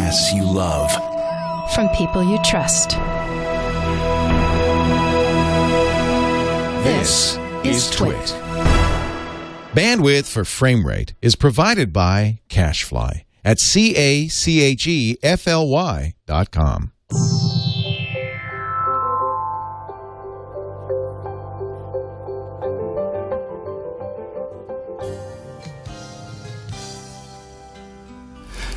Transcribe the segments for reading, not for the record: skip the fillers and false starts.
podcasts you love. From people you trust. This is Twit. Bandwidth for frame rate is provided by CacheFly at CACHEFLY.com.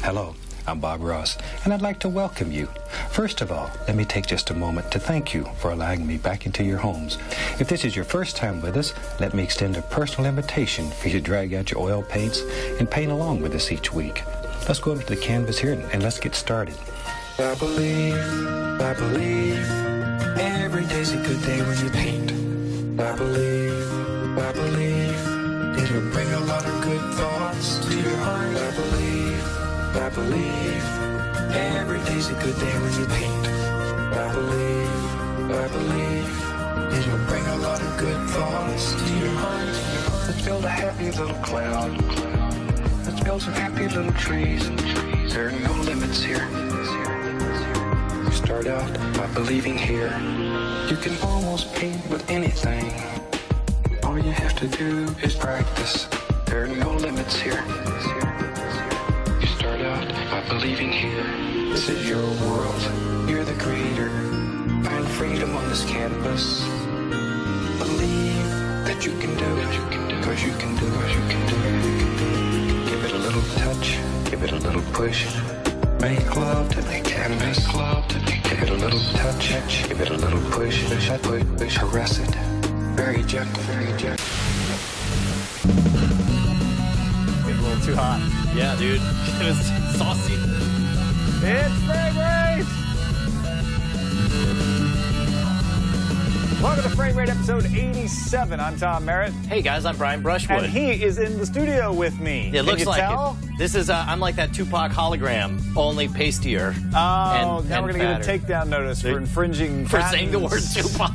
Hello, I'm Bob Ross, and I'd like to welcome you. First of all, let me take just a moment to thank you for allowing me back into your homes. If this is your first time with us, let me extend a personal invitation for you to drag out your oil paints and paint along with us each week. Let's go over to the canvas here and let's get started. I believe, every day's a good day when you paint. I believe, it'll bring a lot of good thoughts to your heart. I believe, every day's a good day when you paint. I believe, it'll bring a lot of good thoughts to your heart. Let's build a happy little cloud. Let's build some happy little trees. There are no limits here. You start out by believing here. You can almost paint with anything. All you have to do is practice. There are no limits here. By believing here, this is your world. You're the creator. Find freedom on this canvas. Believe that you can do it, because you can do it. Give it a little touch, give it a little push. Make love to the canvas. Give it a little touch, give it a little push. Caress it. Very gentle, very gentle. Getting a little too hot. Yeah, dude. It was saucy. It's Frame Rate! Welcome to Frame Rate episode 87. I'm Tom Merritt. Hey guys, I'm Brian Brushwood. And he is in the studio with me. It looks like tell? it. This is, I'm like that Tupac hologram, only pastier. Oh, now we're going to get a takedown notice for infringing For patents. saying the word Tupac.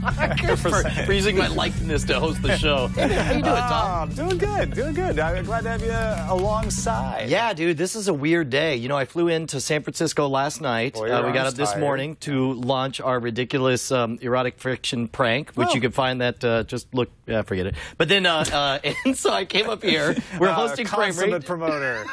for using my likeness to host the show. Hey, how you doing, Tom? Doing good. I'm glad to have you alongside. Yeah, dude, this is a weird day. You know, I flew into San Francisco last night. Boy, we got up this morning to launch our ridiculous erotic fiction prank, which you can find that, just look, forget it. But then, and so I came up here. We're hosting Frame Rate. Promoter.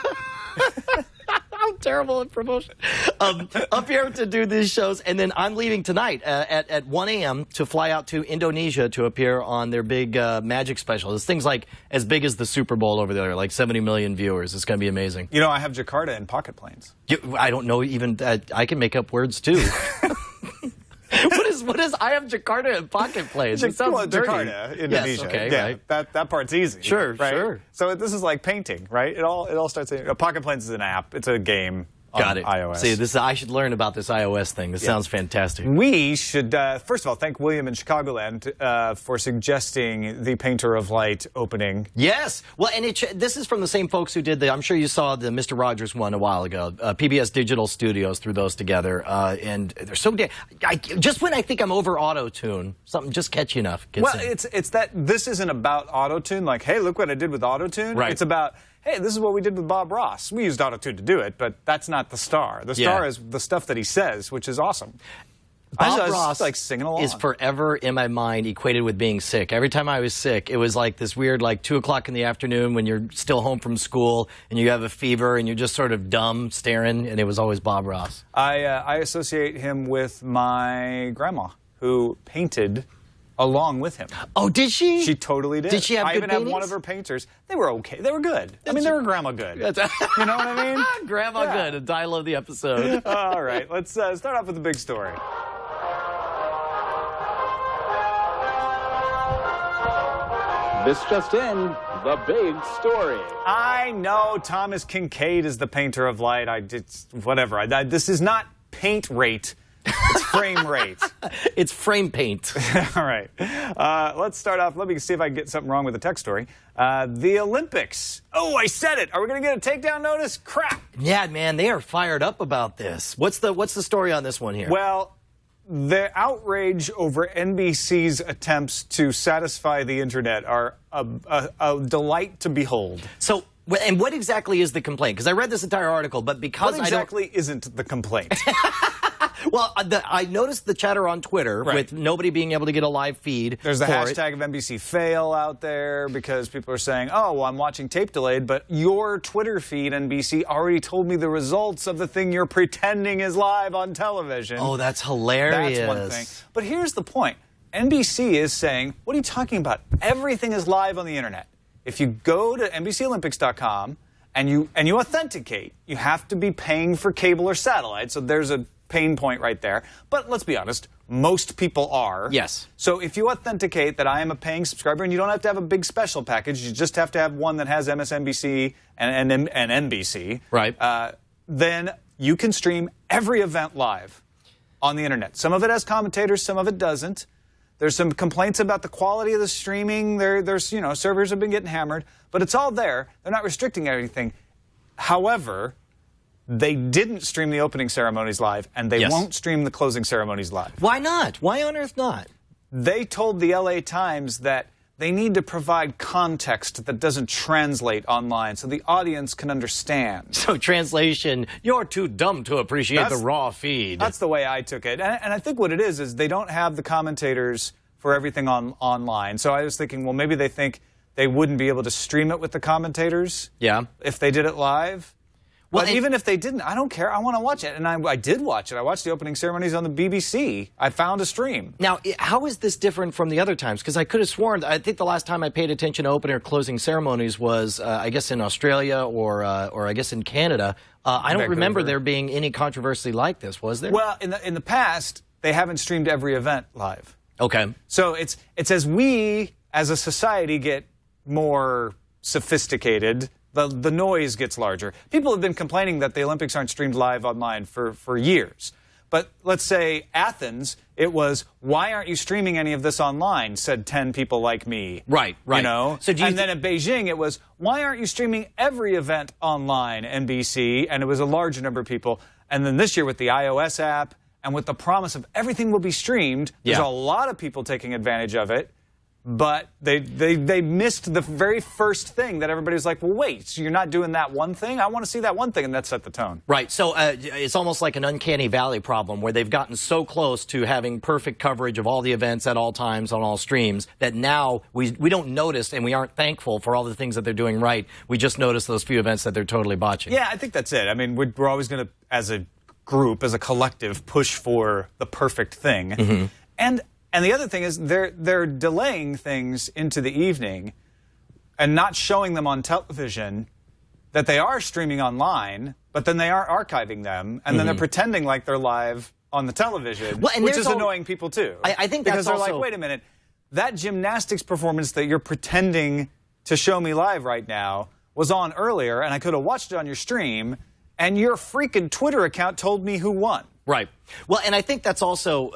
I'm terrible at promotion. Up here to do these shows, and then I'm leaving tonight at 1 a.m. to fly out to Indonesia to appear on their big magic special. This thing's like as big as the Super Bowl over there, like 70 million viewers. It's going to be amazing. You know, I have Jakarta in pocket planes. I don't know even I can make up words too. What is I have Jakarta in pocket planes? It sounds dirty. Jakarta, Indonesia. Yes, okay, yeah, right. that part's easy. Sure, right? sure. So this is like painting, right? It all starts. Pocket planes is an app. It's a game. Got it. iOS. See, I should learn about this iOS thing. This sounds fantastic. We should, first of all, thank William in Chicagoland for suggesting the Painter of Light opening. Yes. Well, and this is from the same folks who did I'm sure you saw the Mr. Rogers one a while ago. PBS Digital Studios threw those together, and they're so just when I think I'm over auto-tune, something just catchy enough gets in. It's that this isn't about auto-tune, like, hey, look what I did with auto-tune. Right. It's about, hey, this is what we did with Bob Ross. We used auto-tune to do it, but that's not the star. The star is the stuff that he says, which is awesome. Bob Ross like singing along. is forever in my mind equated with being sick. Every time I was sick, it was like this weird, like 2 o'clock in the afternoon when you're still home from school and you have a fever and you're just sort of dumb staring, and it was always Bob Ross. I associate him with my grandma, who painted along with him. Oh, did she? She totally did. Did she have I good even have paintings? one of her painters. They were okay. They were good. I mean, they were grandma good. You know what I mean? Grandma good, and title of the episode. All right, let's start off with the big story. This just in, the big story. I know Thomas Kincaid is the Painter of Light. Whatever. This is not paint rate. It's frame rate. It's frame paint. All right. Let's start off. Let me see if I can get something wrong with the tech story. The Olympics. Oh, I said it. Are we going to get a takedown notice? Crap. Yeah, man, they are fired up about this. What's the story on this one here? Well, the outrage over NBC's attempts to satisfy the internet are a delight to behold. So And what exactly is the complaint? Because I read this entire article, but because what exactly isn't the complaint? Well, I noticed the chatter on Twitter with nobody being able to get a live feed. There's the hashtag of NBC fail out there because people are saying, oh, well, I'm watching tape delayed, but your Twitter feed, NBC, already told me the results of the thing you're pretending is live on television. Oh, that's hilarious. That's one thing. But here's the point. NBC is saying, what are you talking about? Everything is live on the internet. If you go to NBCOlympics.com and you authenticate, you have to be paying for cable or satellite, so there's a pain point right there. But let's be honest, most people are. Yes. So if you authenticate that I am a paying subscriber, and you don't have to have a big special package, you just have to have one that has MSNBC and NBC, right? Then you can stream every event live on the internet. Some of it has commentators, some of it doesn't. There's some complaints about the quality of the streaming. There's servers have been getting hammered, but it's all there. They're not restricting anything. However, they didn't stream the opening ceremonies live, and they won't stream the closing ceremonies live. Why not? Why on earth not? They told the LA Times that they need to provide context that doesn't translate online so the audience can understand. So translation, you're too dumb to appreciate the raw feed. That's the way I took it. And I think what it is they don't have the commentators for everything online. So I was thinking, well, maybe they think they wouldn't be able to stream it with the commentators if they did it live. Well, but even if they didn't, I don't care. I want to watch it. And I did watch it. I watched the opening ceremonies on the BBC. I found a stream. Now, how is this different from the other times? Because I could have sworn, I think the last time I paid attention to opening or closing ceremonies was, I guess, in Australia or I guess in Canada. I don't remember there being any controversy like this, was there? Well, in the past, they haven't streamed every event live. Okay. So it's as we, as a society, get more sophisticated, the noise gets larger. People have been complaining that the Olympics aren't streamed live online for years. But let's say Athens, it was, why aren't you streaming any of this online, said 10 people like me. Right, right. You know? So and then at Beijing, it was, why aren't you streaming every event online, NBC? And it was a larger number of people. And then this year with the iOS app and with the promise of everything will be streamed, there's a lot of people taking advantage of it. But they missed the very first thing that everybody was like, well, wait, so you're not doing that one thing? I want to see that one thing, and that set the tone. Right. So it's almost like an uncanny valley problem where they've gotten so close to having perfect coverage of all the events at all times on all streams that now we don't notice and we aren't thankful for all the things that they're doing right. We just notice those few events that they're totally botching. Yeah, I think that's it. I mean, we're always going to, as a group, as a collective, push for the perfect thing. Mm-hmm. And the other thing is they're delaying things into the evening and not showing them on television that they are streaming online, but then they are archiving them, and then they're pretending like they're live on the television, which is annoying people too. I think because that's they're like, wait a minute, that gymnastics performance that you're pretending to show me live right now was on earlier, and I could have watched it on your stream, and your freaking Twitter account told me who won. Right. Well, and I think that's also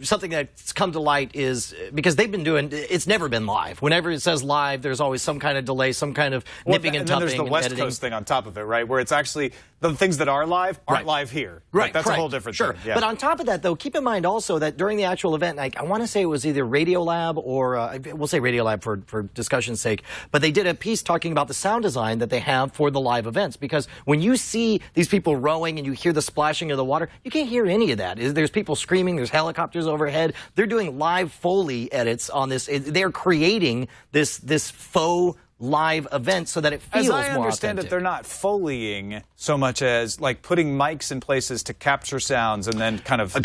something that's come to light is because they've been doing, it's never been live. Whenever it says live, there's always some kind of delay, some kind of nipping and tupping. And then there's the West Coast thing on top of it, right? Where it's actually the things that are live aren't live here. Right. Like, that's a whole different thing. Yeah. But on top of that, though, keep in mind also that during the actual event, like, I want to say it was either Radiolab or we'll say Radiolab for discussion's sake, but they did a piece talking about the sound design that they have for the live events. Because when you see these people rowing and you hear the splashing of the water, you can't hear any of that. There's people screaming, there's helicopters overhead. They're doing live Foley edits on this. They're creating this faux live event so that it feels more authentic. As I understand it, they're not Foleying so much as like putting mics in places to capture sounds and then kind of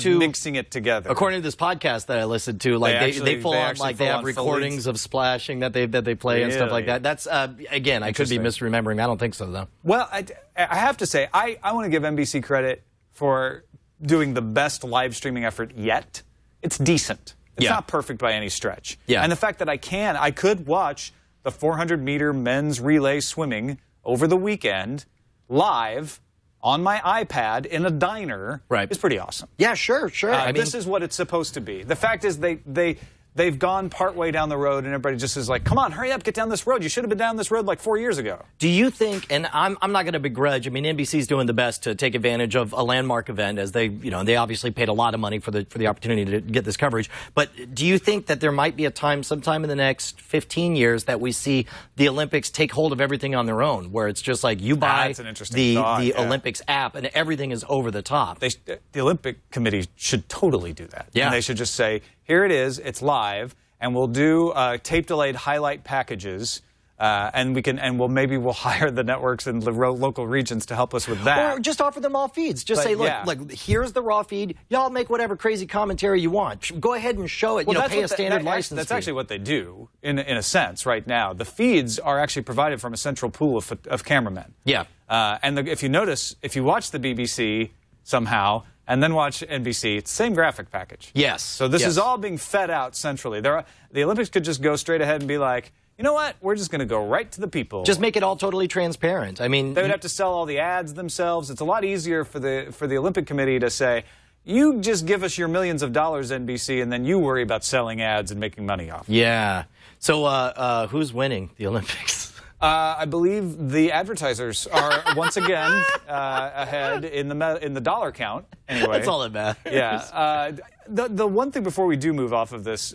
mixing it together. According to this podcast that I listened to, like they have recordings of splashing that they play and stuff like that. That's again, I could be misremembering. I don't think so though. Well, I have to say I want to give NBC credit for doing the best live streaming effort yet. It's decent. It's not perfect by any stretch. Yeah. And the fact that I could watch the 400-meter men's relay swimming over the weekend live on my iPad in a diner is pretty awesome. Yeah, sure. I mean, this is what it's supposed to be. The fact is they they've gone partway down the road and everybody just is like, come on, hurry up, get down this road. You should have been down this road like 4 years ago. Do you think, and I'm not going to begrudge, I mean, NBC's doing the best to take advantage of a landmark event, as they, you know, they obviously paid a lot of money for the opportunity to get this coverage. But do you think that there might be a time sometime in the next 15 years that we see the Olympics take hold of everything on their own, where it's just like you buy the Olympics app and everything is over the top? The Olympic Committee should totally do that. Yeah. And they should just say, here it is, it's live, and we'll do tape-delayed highlight packages, and maybe we'll hire the networks and the local regions to help us with that. Or just offer them all feeds. Just say, look, here's the raw feed. Y'all make whatever crazy commentary you want. Go ahead and show it. Well, pay a standard license. That's actually what they do in a sense right now. The feeds are actually provided from a central pool of cameramen. Yeah. If you notice, if you watch the BBC somehow, and then watch NBC, it's the same graphic package. Yes. So this is all being fed out centrally. The Olympics could just go straight ahead and be like, you know what, we're just going to go right to the people. Just make it all totally transparent. I mean, they would have to sell all the ads themselves. It's a lot easier for the Olympic Committee to say, you just give us your millions of dollars, NBC, and then you worry about selling ads and making money off. Yeah. So who's winning the Olympics? I believe the advertisers are once again ahead in the dollar count. Anyway, that's all that matters. Yeah. The one thing before we do move off of this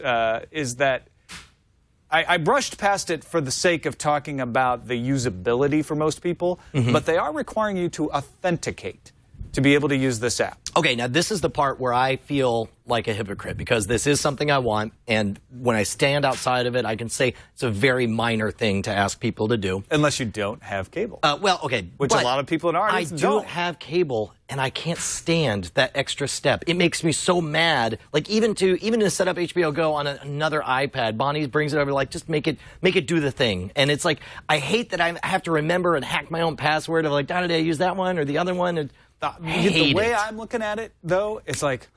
is that I brushed past it for the sake of talking about the usability for most people, but they are requiring you to authenticate to be able to use this app. Okay, now this is the part where I feel like a hypocrite, because this is something I want, and when I stand outside of it, I can say it's a very minor thing to ask people to do. Unless you don't have cable. Well, okay. Which a lot of people in our I don't. don't have cable, and I can't stand that extra step. It makes me so mad. Like, even to set up HBO Go on another iPad, Bonnie brings it over, like, just make it do the thing. And it's like, I hate that I have to remember and hack my own password of like, did I use that one or the other one? And the way I'm looking at it, though, it's like,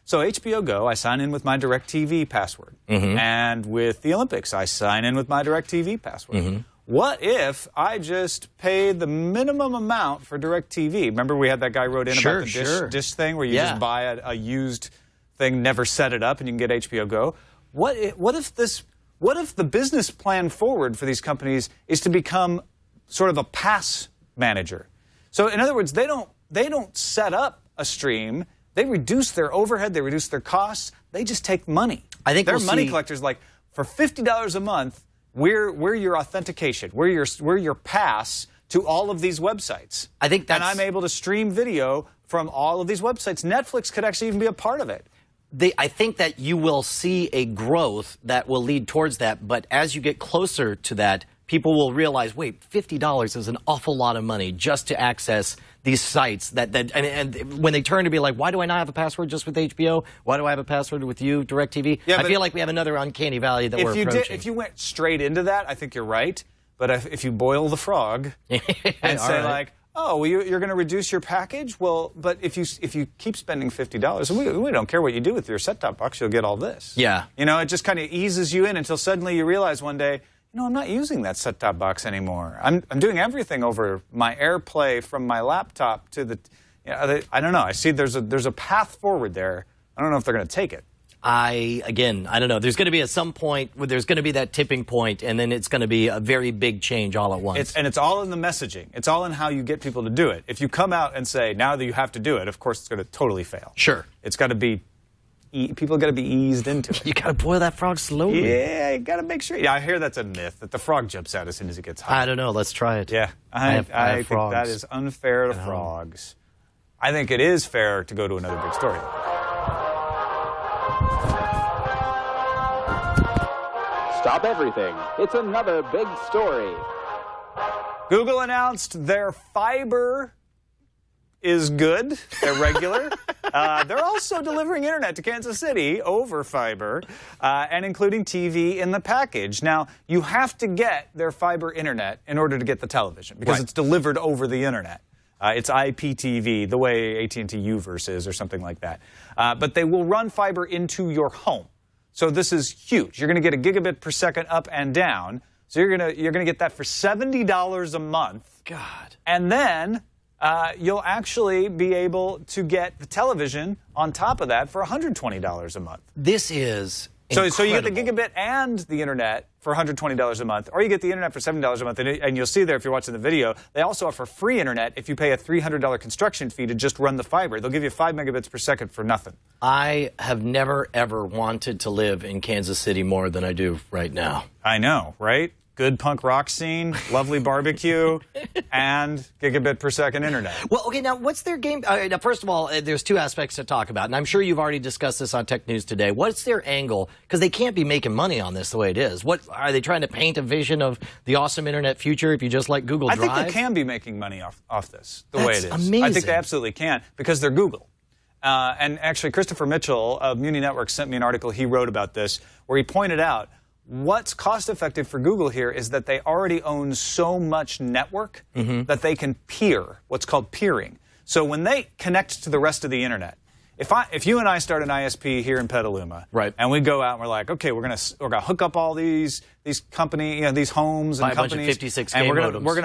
so HBO Go, I sign in with my DirecTV password. And with the Olympics, I sign in with my DirecTV password. What if I just pay the minimum amount for DirecTV? Remember we had that guy wrote in about the dish thing where you just buy a used thing, never set it up, and you can get HBO Go? What if the business plan forward for these companies is to become sort of a pass manager? So in other words, they don't set up a stream. They reduce their overhead. They reduce their costs. They just take money. I think they're money collectors. Like, for $50 a month, we're your authentication. We're your pass to all of these websites. I think that's, and I'm able to stream video from all of these websites. Netflix could actually even be a part of it. I think that you will see a growth that will lead towards that. But as you get closer to that, people will realize, wait, $50 is an awful lot of money just to access these sites and when they turn to be like, why do I not have a password just with HBO? Why do I have a password with you, DirecTV? Yeah, I feel like we have another uncanny valley that we're approaching. If you went straight into that, I think you're right. But if you boil the frog and say like, oh, well, you're going to reduce your package? Well, but if you keep spending $50, we don't care what you do with your set-top box, you'll get all this. Yeah. You know, it just kind of eases you in until suddenly you realize one day, I'm not using that set-top box anymore. I'm doing everything over my AirPlay from my laptop to the. I don't know. I see there's a path forward there. I don't know if they're going to take it. I don't know. There's going to be at some point where there's going to be that tipping point, and then it's going to be a very big change all at once. It's all in the messaging. It's all in how you get people to do it. If you come out and say, now that you have to do it, of course it's going to totally fail. Sure. It's got to be. People got to be eased into it. You got to boil that frog slowly. Yeah, you got to make sure. Yeah, I hear that's a myth, that the frog jumps out as soon as it gets hot. I don't know. Let's try it. Yeah, I think that is unfair to frogs. I think it is fair to go to another big story. Stop everything. It's another big story. Google announced their fiber is good. They're regular. They're also delivering internet to Kansas City over fiber and including TV in the package. Now, you have to get their fiber internet in order to get the television because it's delivered over the internet. It's IPTV, the way AT&T Uverse is or something like that. But they will run fiber into your home. So this is huge. You're going to get a gigabit per second up and down. So you're going to get that for $70 a month. God. And then you'll actually be able to get the television on top of that for $120 a month. This is So you get the gigabit and the internet for $120 a month, or you get the internet for $7 a month. And you'll see there if you're watching the video, they also offer free internet if you pay a $300 construction fee to just run the fiber. They'll give you 5 megabits per second for nothing. I have never, ever wanted to live in Kansas City more than I do right now. I know, right? Good punk rock scene, lovely barbecue, and gigabit per second internet. Well, okay, now what's their game? Now, first of all, there's two aspects to talk about, and I'm sure you've already discussed this on Tech News Today. What's their angle? Because they can't be making money on this the way it is. What are they trying to paint a vision of the awesome internet future if you just like Google Drive? I think they can be making money off this the way it is. Amazing. I think they absolutely can because they're Google. And actually, Christopher Mitchell of Muni Network sent me an article he wrote about this where he pointed out what's cost-effective for Google here is that they already own so much network that they can peer, what's called peering. So when they connect to the rest of the internet, if you and I start an ISP here in Petaluma, right, and we go out and we're like, okay, we're gonna hook up all these company, these homes and companies, bunch of 56K and modems. we're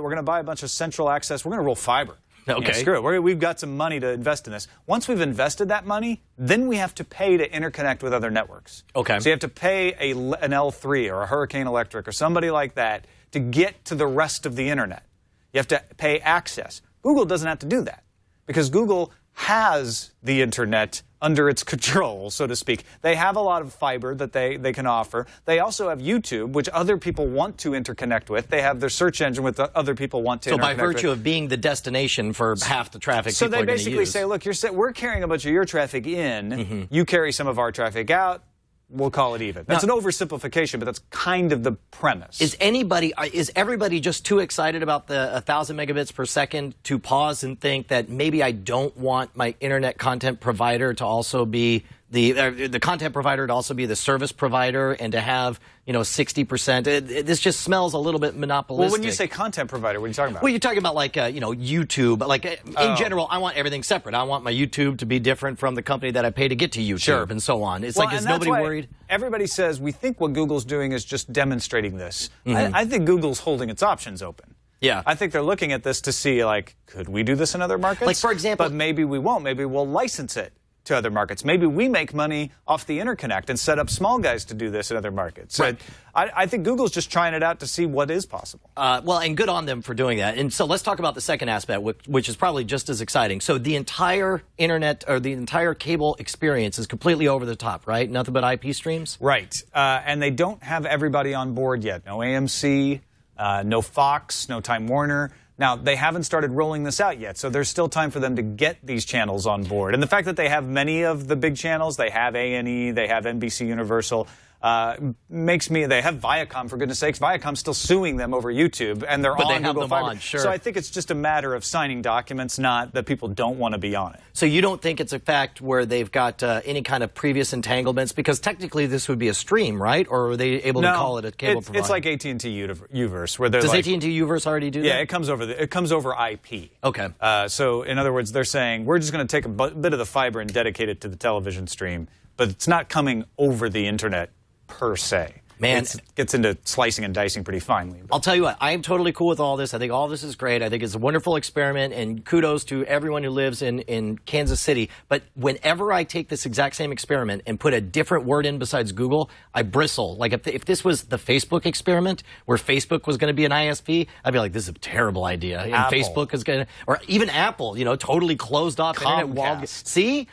gonna buy a bunch of central access. We're gonna roll fiber. Okay. Screw it. We've got some money to invest in this. Once we've invested that money, then we have to pay to interconnect with other networks. Okay. So you have to pay an L3 or a Hurricane Electric or somebody like that to get to the rest of the internet. You have to pay access. Google doesn't have to do that because Google has the internet under its control, so to speak. They have a lot of fiber that they can offer. They also have YouTube, which other people want to interconnect with. They have their search engine with other people want to interconnect with. So by virtue of being the destination for half the traffic so people are going to use. So they basically say, look, we're carrying a bunch of your traffic in. You carry some of our traffic out. We'll call it even. That's an oversimplification, but that's kind of the premise. Is everybody just too excited about the 1,000 megabits per second to pause and think that maybe I don't want my internet content provider to also be the content provider to also be the service provider and to have 60%? This just smells a little bit monopolistic. Well, when you say content provider, what are you talking about? Well, you're talking about like YouTube. Like in general, I want everything separate. I want my YouTube to be different from the company that I pay to get to YouTube, and so on. It's is nobody worried? Everybody says we think what Google's doing is just demonstrating this. I think Google's holding its options open. Yeah. I think they're looking at this to see, like, could we do this in other markets? Like, for example, but maybe we won't. Maybe we'll license it to other markets. Maybe we make money off the interconnect and set up small guys to do this in other markets. Right. I think Google's just trying it out to see what is possible. Well, and good on them for doing that. And so let's talk about the second aspect, which is probably just as exciting. So the entire internet or the entire cable experience is completely over the top, right? Nothing but IP streams? Right. And they don't have everybody on board yet. No AMC, no Fox, no Time Warner. Now, they haven't started rolling this out yet, so there's still time for them to get these channels on board. And the fact that they have many of the big channels, they have A&E, they have NBC Universal, makes me, they have Viacom, for goodness sakes. Viacom's still suing them over YouTube, and they're on Google Fiber. So I think it's just a matter of signing documents, not that people don't want to be on it. So you don't think it's a fact where they've got any kind of previous entanglements? Because technically this would be a stream, right? Or are they able to call it a cable provider? It's like AT&T Uverse, where they're Does AT&T Uverse already do that? Yeah, it comes over IP. Okay. So in other words, they're saying we're just going to take a bit of the fiber and dedicate it to the television stream, but it's not coming over the internet per se. Man, it gets into slicing and dicing pretty finely. I'll tell you what, I am totally cool with all this. I think all this is great. I think it's a wonderful experiment, and kudos to everyone who lives in Kansas City. But whenever I take this exact same experiment and put a different word in besides Google, I bristle. Like if this was the Facebook experiment, where Facebook was going to be an ISP, I'd be like, this is a terrible idea. And Apple. Facebook is going to, or even Apple, totally closed off internet wall. See?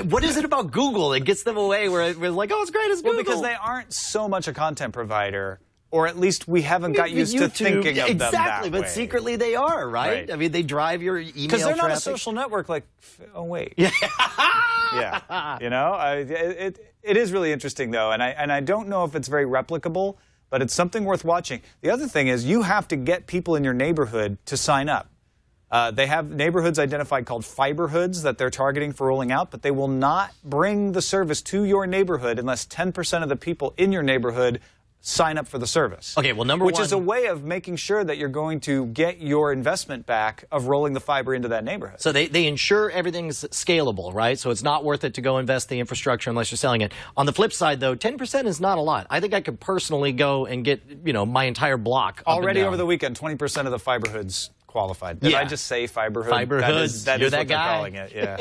What is it about Google that gets them away where we're like, oh, it's great, it's Google? Well, because they aren't so much a content provider, or at least we haven't got used to thinking of them that way. But secretly they are, right? I mean, they drive your email because they're not traffic. a social network like, oh, wait. Yeah. Yeah. It is really interesting, though, and I don't know if it's very replicable, but it's something worth watching. The other thing is you have to get people in your neighborhood to sign up. They have neighborhoods identified called fiberhoods that they're targeting for rolling out, but they will not bring the service to your neighborhood unless 10% of the people in your neighborhood sign up for the service. Okay, well, which is a way of making sure that you're going to get your investment back of rolling the fiber into that neighborhood. So they ensure everything's scalable, right? So it's not worth it to go invest the infrastructure unless you're selling it. On the flip side, though, 10% is not a lot. I think I could personally go and get, my entire block up Already and down. over the weekend, 20% of the fiberhoods qualified. Did Yeah. I just say fiberhood? Fiberhoods. That You're is that what they're guy. calling it. Yeah.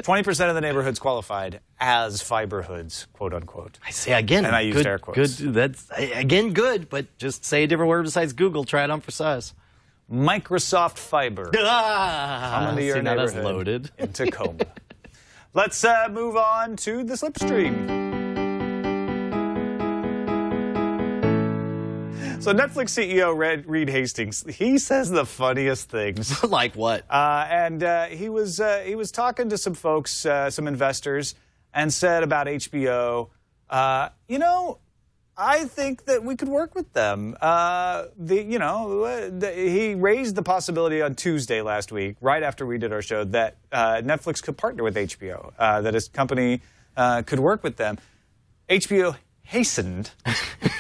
20% of the neighborhoods qualified as fiberhoods, quote unquote. I say again. And I used good, air quotes. Good. That's again good, but just say a different word besides Google. Try it on for size. Microsoft Fiber. Coming to your that's neighborhood loaded. in Tacoma. Let's move on to the slipstream. So Netflix CEO Reed Hastings, he says the funniest things. Like what? He was talking to some folks, some investors, and said about HBO, I think that we could work with them. He raised the possibility on Tuesday last week, right after we did our show, that Netflix could partner with HBO, that his company could work with them. HBO hastened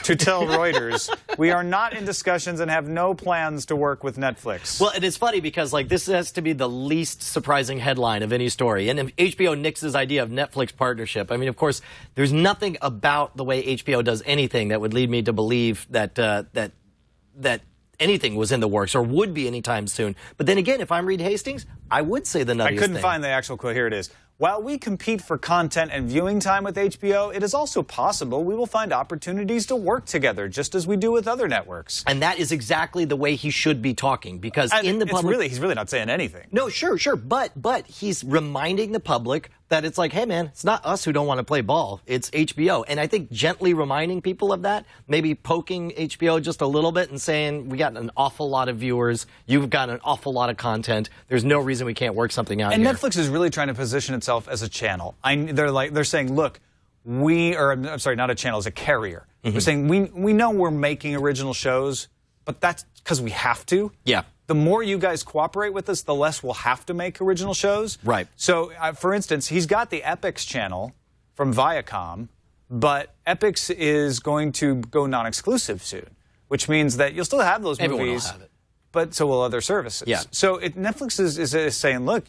to tell Reuters, we are not in discussions and have no plans to work with Netflix. Well, and it's funny because like this has to be the least surprising headline of any story. And if HBO nixes idea of Netflix partnership, I mean, of course, there's nothing about the way HBO does anything that would lead me to believe that that anything was in the works or would be anytime soon. But then again, if I'm Reed Hastings, I would say the nuttiest I couldn't thing. find the actual quote. Here it is. While we compete for content and viewing time with HBO, it is also possible we will find opportunities to work together, just as we do with other networks. And that is exactly the way he should be talking, because in the public, he's really not saying anything. No, sure, but he's reminding the public that it's like, hey man, it's not us who don't want to play ball, it's HBO. And I think gently reminding people of that, maybe poking HBO just a little bit and saying, we got an awful lot of viewers, you've got an awful lot of content, there's no reason we can't work something out And here. Netflix is really trying to position itself as a channel. They're saying, look, I'm sorry, not a channel, as a carrier. They're saying we know we're making original shows, but that's because we have to. Yeah. The more you guys cooperate with us, the less we'll have to make original shows. Right. So, for instance, he's got the Epix channel from Viacom, but Epix is going to go non-exclusive soon, which means that you'll still have those Everyone movies, will have it. but so will other services. Yeah. So Netflix is saying, look,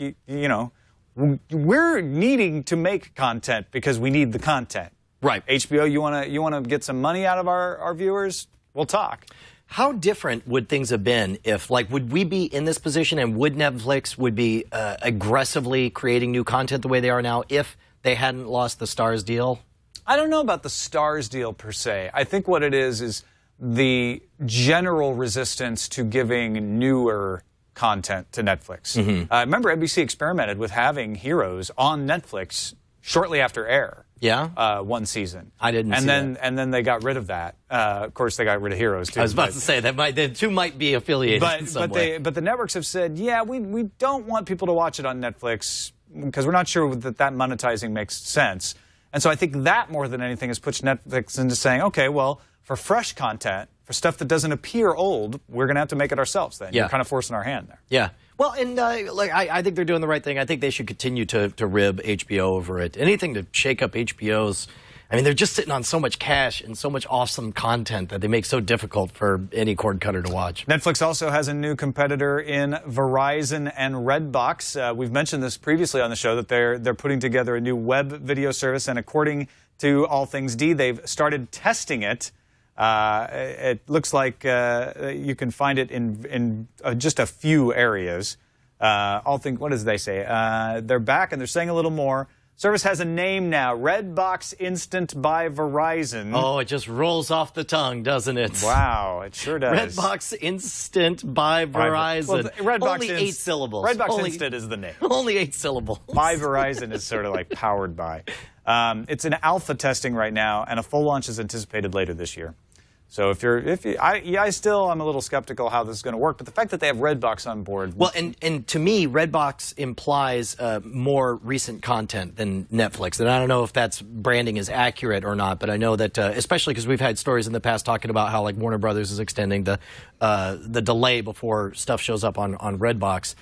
we're needing to make content because we need the content. Right. HBO, you want to get some money out of our viewers? We'll talk. How different would things have been if, like, would we be in this position and would Netflix would be aggressively creating new content the way they are now if they hadn't lost the Starz deal? I don't know about the Starz deal per se. I think what it is the general resistance to giving newer content to Netflix. Remember, NBC experimented with having Heroes on Netflix shortly after air. Yeah? One season. I didn't see that. that. And then they got rid of that. Of course, they got rid of Heroes, too. I was about to say, the two might be affiliated in some way. But the networks have said, yeah, we don't want people to watch it on Netflix because we're not sure that monetizing makes sense. And so I think that, more than anything, has pushed Netflix into saying, okay, well, for fresh content, for stuff that doesn't appear old, we're going to have to make it ourselves then. Yeah. You're kind of forcing our hand there. Yeah. Well, and I think they're doing the right thing. I think they should continue to rib HBO over it. Anything to shake up HBO's. I mean, they're just sitting on so much cash and so much awesome content that they make so difficult for any cord cutter to watch. Netflix also has a new competitor in Verizon and Redbox. We've mentioned this previously on the show that they're putting together a new web video service, and according to All Things D, they've started testing it. It looks like you can find it in just a few areas. What does they say? They're back and they're saying a little more. Service has a name now, Redbox Instant by Verizon. Oh, it just rolls off the tongue, doesn't it? Wow, it sure does. Redbox Instant by Verizon. Well, Redbox only 8 syllables. Redbox Instant is the name. Only 8 syllables. By Verizon is sort of like powered by. It's in alpha testing right now, and a full launch is anticipated later this year. So I still am a little skeptical how this is going to work, but the fact that they have Redbox on board. Well, and to me, Redbox implies more recent content than Netflix, and I don't know if that's branding is accurate or not, but I know that especially because we've had stories in the past talking about how like Warner Brothers is extending the delay before stuff shows up on Redbox.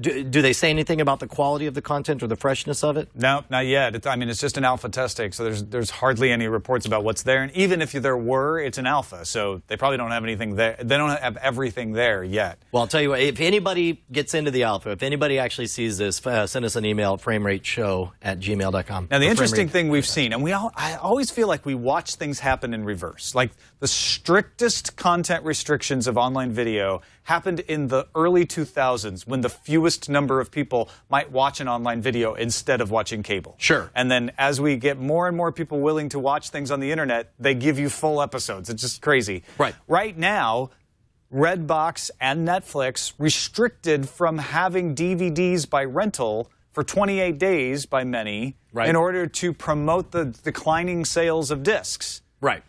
do they say anything about the quality of the content or the freshness of it? No, not yet. I mean, it's just an alpha testing, so there's hardly any reports about what's there. And even if there were, it's an alpha, so they probably don't have anything there. They don't have everything there yet. Well, I'll tell you what, if anybody gets into the alpha, if anybody actually sees this, send us an email at framerateshow@gmail.com. Now, the interesting thing we've seen, and I always feel like we watch things happen in reverse. Like the strictest content restrictions of online video happened in the early 2000s when the fewest number of people might watch an online video instead of watching cable. Sure. And then as we get more and more people willing to watch things on the internet, they give you full episodes. It's just crazy. Right. Right now, Redbox and Netflix restricted from having DVDs by rental for 28 days by many in order to promote the declining sales of discs. Right.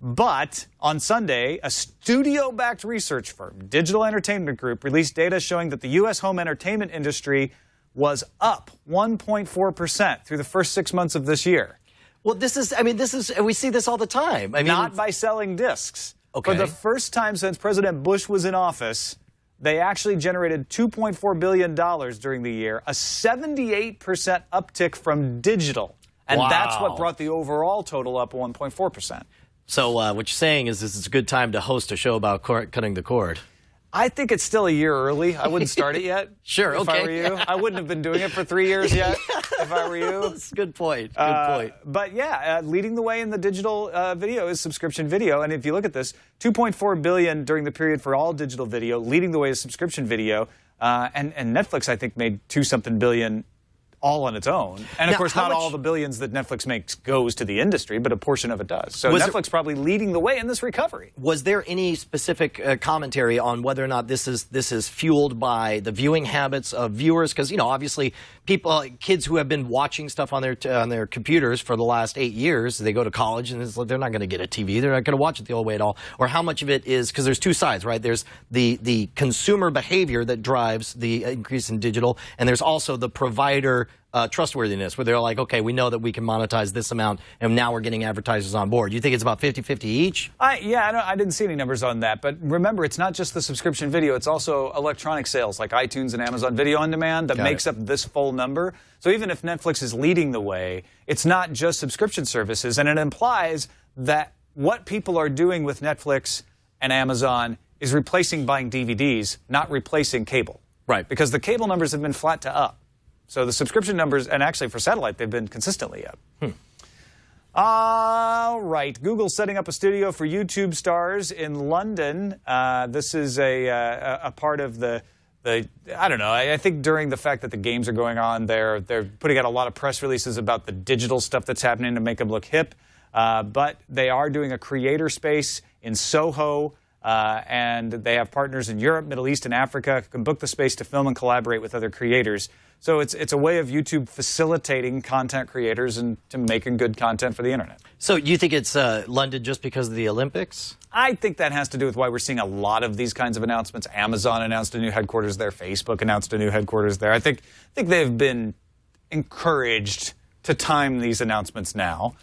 But on Sunday, a studio-backed research firm, Digital Entertainment Group, released data showing that the U.S. home entertainment industry was up 1.4% through the first 6 months of this year. Well, we see this all the time. I mean, not by selling discs. Okay. For the first time since President Bush was in office, they actually generated $2.4 billion during the year, a 78% uptick from digital. And that's what brought the overall total up 1.4%. So what you're saying is this is a good time to host a show about cutting the cord. I think it's still a year early. I wouldn't start it yet. Sure, if I were you. I wouldn't have been doing it for 3 years yet if I were you. That's a good point. Good point. But yeah, leading the way in the digital video is subscription video. And if you look at this, $2.4 billion during the period for all digital video, leading the way is subscription video. And Netflix, I think, made $2-something billion all on its own. And of course, not all the billions that Netflix makes goes to the industry, but a portion of it does. So Netflix probably leading the way in this recovery. Was there any specific commentary on whether or not this is fueled by the viewing habits of viewers? Because, you know, obviously kids who have been watching stuff on their computers for the last 8 years, they go to college and they're not going to get a TV. They're not going to watch it the old way at all. Or how much of it is, because there's two sides, right? There's the consumer behavior that drives the increase in digital, and there's also the provider trustworthiness, where they're like, okay, we know that we can monetize this amount, and now we're getting advertisers on board. You think it's about 50-50 each? Yeah, I didn't see any numbers on that. But remember, it's not just the subscription video. It's also electronic sales like iTunes and Amazon Video On Demand that makes up this full number. So even if Netflix is leading the way, it's not just subscription services. And it implies that what people are doing with Netflix and Amazon is replacing buying DVDs, not replacing cable. Right. Because the cable numbers have been flat to up. So the subscription numbers, and actually for satellite, they've been consistently up. All right. Google's setting up a studio for YouTube stars in London. This is a part of the I don't know. I think during the fact that the games are going on, they're putting out a lot of press releases about the digital stuff that's happening to make them look hip. But they are doing a creator space in Soho. And they have partners in Europe, Middle East, and Africa who can book the space to film and collaborate with other creators. So it's a way of YouTube facilitating content creators and to making good content for the internet. So you think it's London just because of the Olympics? I think that has to do with why we're seeing a lot of these kinds of announcements. Amazon announced a new headquarters there. Facebook announced a new headquarters there. I think they've been encouraged to time these announcements now.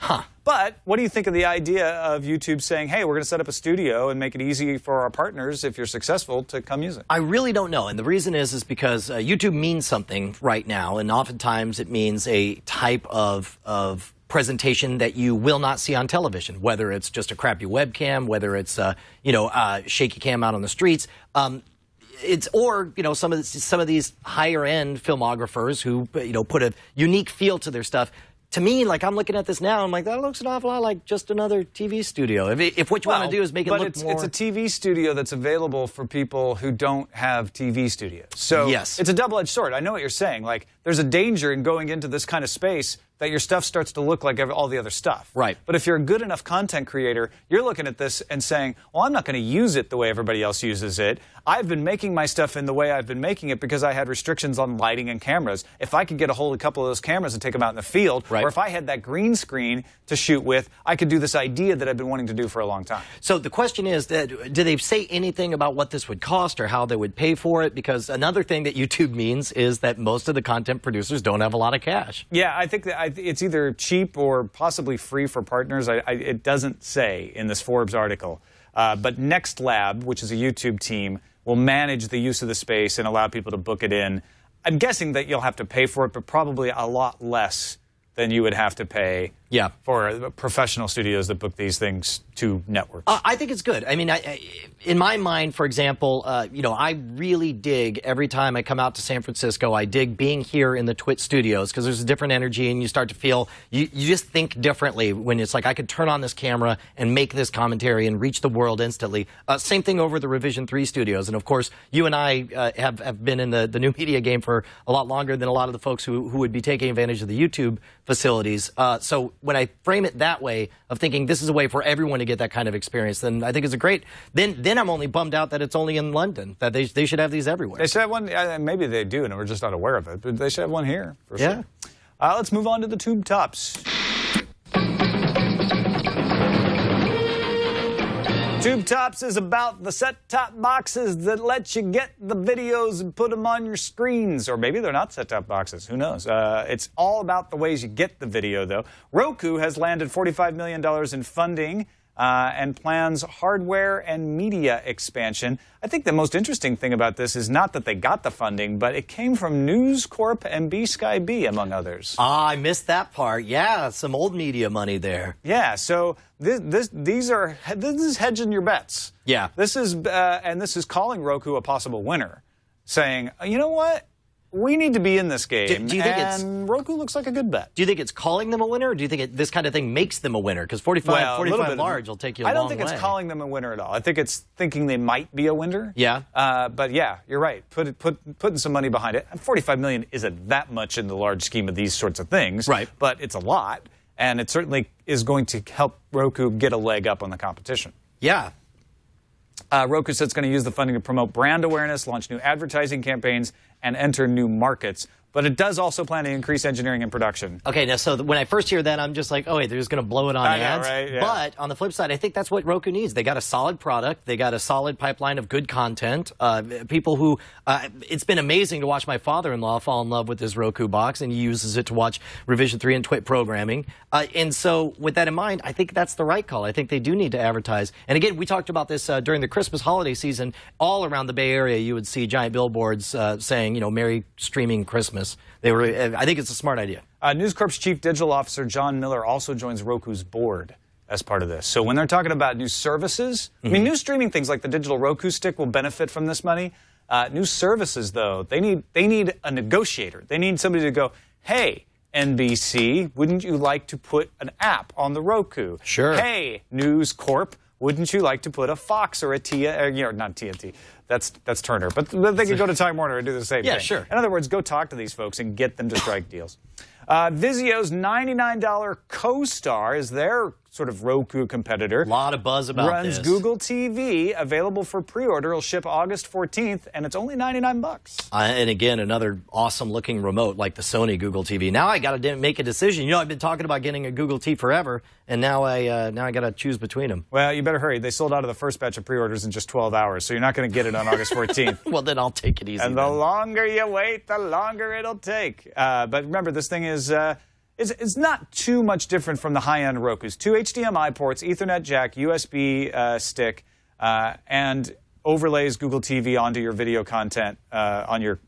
But what do you think of the idea of YouTube saying, hey, we're going to set up a studio and make it easy for our partners, if you're successful, to come use it? I really don't know. And the reason is because YouTube means something right now. And oftentimes it means a type of presentation that you will not see on television, whether it's just a crappy webcam, whether it's, shaky cam out on the streets. Or some of these higher end filmographers who put a unique feel to their stuff. To me, like, I'm looking at this now, I'm like, that looks an awful lot like just another TV studio. If what you want to do is make it look more... But it's a TV studio that's available for people who don't have TV studios. So yes, it's a double-edged sword. I know what you're saying. Like, there's a danger in going into this kind of space that your stuff starts to look like all the other stuff. Right. But if you're a good enough content creator, you're looking at this and saying, well, I'm not going to use it the way everybody else uses it. I've been making my stuff in the way I've been making it because I had restrictions on lighting and cameras. If I could get a hold of a couple of those cameras and take them out in the field, or if I had that green screen to shoot with, I could do this idea that I've been wanting to do for a long time. So the question is, do they say anything about what this would cost or how they would pay for it? Because another thing that YouTube means is that most of the content producers don't have a lot of cash. Yeah, I think that it's either cheap or possibly free for partners. It doesn't say in this Forbes article. But Next Lab, which is a YouTube team, will manage the use of the space and allow people to book it in. I'm guessing that you'll have to pay for it, but probably a lot less than you would have to pay for professional studios that book these things to networks. I think it's good. I mean, in my mind, for example, you know, I really dig every time I come out to San Francisco. I dig being here in the Twit studios because there's a different energy, and you start to feel you just think differently when it's like I could turn on this camera and make this commentary and reach the world instantly. Same thing over the Revision 3 studios, and of course, you and I have been in the new media game for a lot longer than a lot of the folks who would be taking advantage of the YouTube facilities. So when I frame it that way of thinking this is a way for everyone to get that kind of experience, then I think it's a great. Then I'm only bummed out that it's only in London. That they should have these everywhere. They should have one. Maybe they do, and we're just not aware of it. But they should have one here for sure. Let's move on to the tube tops. Tube Tops is about the set-top boxes that let you get the videos and put them on your screens. Or maybe they're not set-top boxes. Who knows? It's all about the ways you get the video, though. Roku has landed $45 million in funding and plans hardware and media expansion. I think the most interesting thing about this is not that they got the funding, but it came from News Corp and B-Sky-B, among others. I missed that part. Yeah, some old media money there. Yeah, so this is hedging your bets. Yeah. This is calling Roku a possible winner, saying, you know what? We need to be in this game, do you think Roku looks like a good bet. Do you think it's calling them a winner, or do you think this kind of thing makes them a winner? Because 45 large will take you a long way. I don't think it's calling them a winner at all. I think it's thinking they might be a winner. Yeah. But yeah, you're right. Putting some money behind it. $45 million isn't that much in the large scheme of these sorts of things. Right. But it's a lot, and it certainly is going to help Roku get a leg up on the competition. Yeah. Roku said it's going to use the funding to promote brand awareness, launch new advertising campaigns, and enter new markets. But it does also plan to increase engineering and production. Okay, now, so when I first hear that, I'm just like, oh, wait, they're just going to blow it on ads. I know, right? Yeah. But on the flip side, I think that's what Roku needs. They got a solid product. They got a solid pipeline of good content. People who, it's been amazing to watch my father-in-law fall in love with his Roku box, and he uses it to watch Revision 3 and Twit programming. And so with that in mind, I think that's the right call. I think they do need to advertise. And again, we talked about this during the Christmas holiday season. All around the Bay Area, you would see giant billboards saying, you know, Merry Streaming Christmas. I think it's a smart idea. News Corp's Chief Digital Officer John Miller also joins Roku's board as part of this. So when they're talking about new services, I mean, new streaming things like the digital Roku stick will benefit from this money. New services, though, they need a negotiator. They need somebody to go, hey, NBC, wouldn't you like to put an app on the Roku? Sure. Hey, News Corp, wouldn't you like to put a Fox or a not TNT? That's Turner, but they could go to Time Warner and do the same thing. Yeah, sure. In other words, go talk to these folks and get them to strike deals. Vizio's $99 Co-Star is their sort of Roku competitor. A lot of buzz about Runs this. Google TV, available for pre-order. It'll ship August 14th, and it's only $99. And again, another awesome-looking remote like the Sony Google TV. Now I got to make a decision. You know, I've been talking about getting a Google TV forever, and now I got to choose between them. Well, you better hurry. They sold out of the first batch of pre-orders in just 12 hours, so you're not going to get it on August 14th. Well, then I'll take it easy. And the longer you wait, the longer it'll take. But remember, this thing is it's not too much different from the high-end Rokus. 2 HDMI ports, Ethernet jack, USB stick, and overlays Google TV onto your video content on your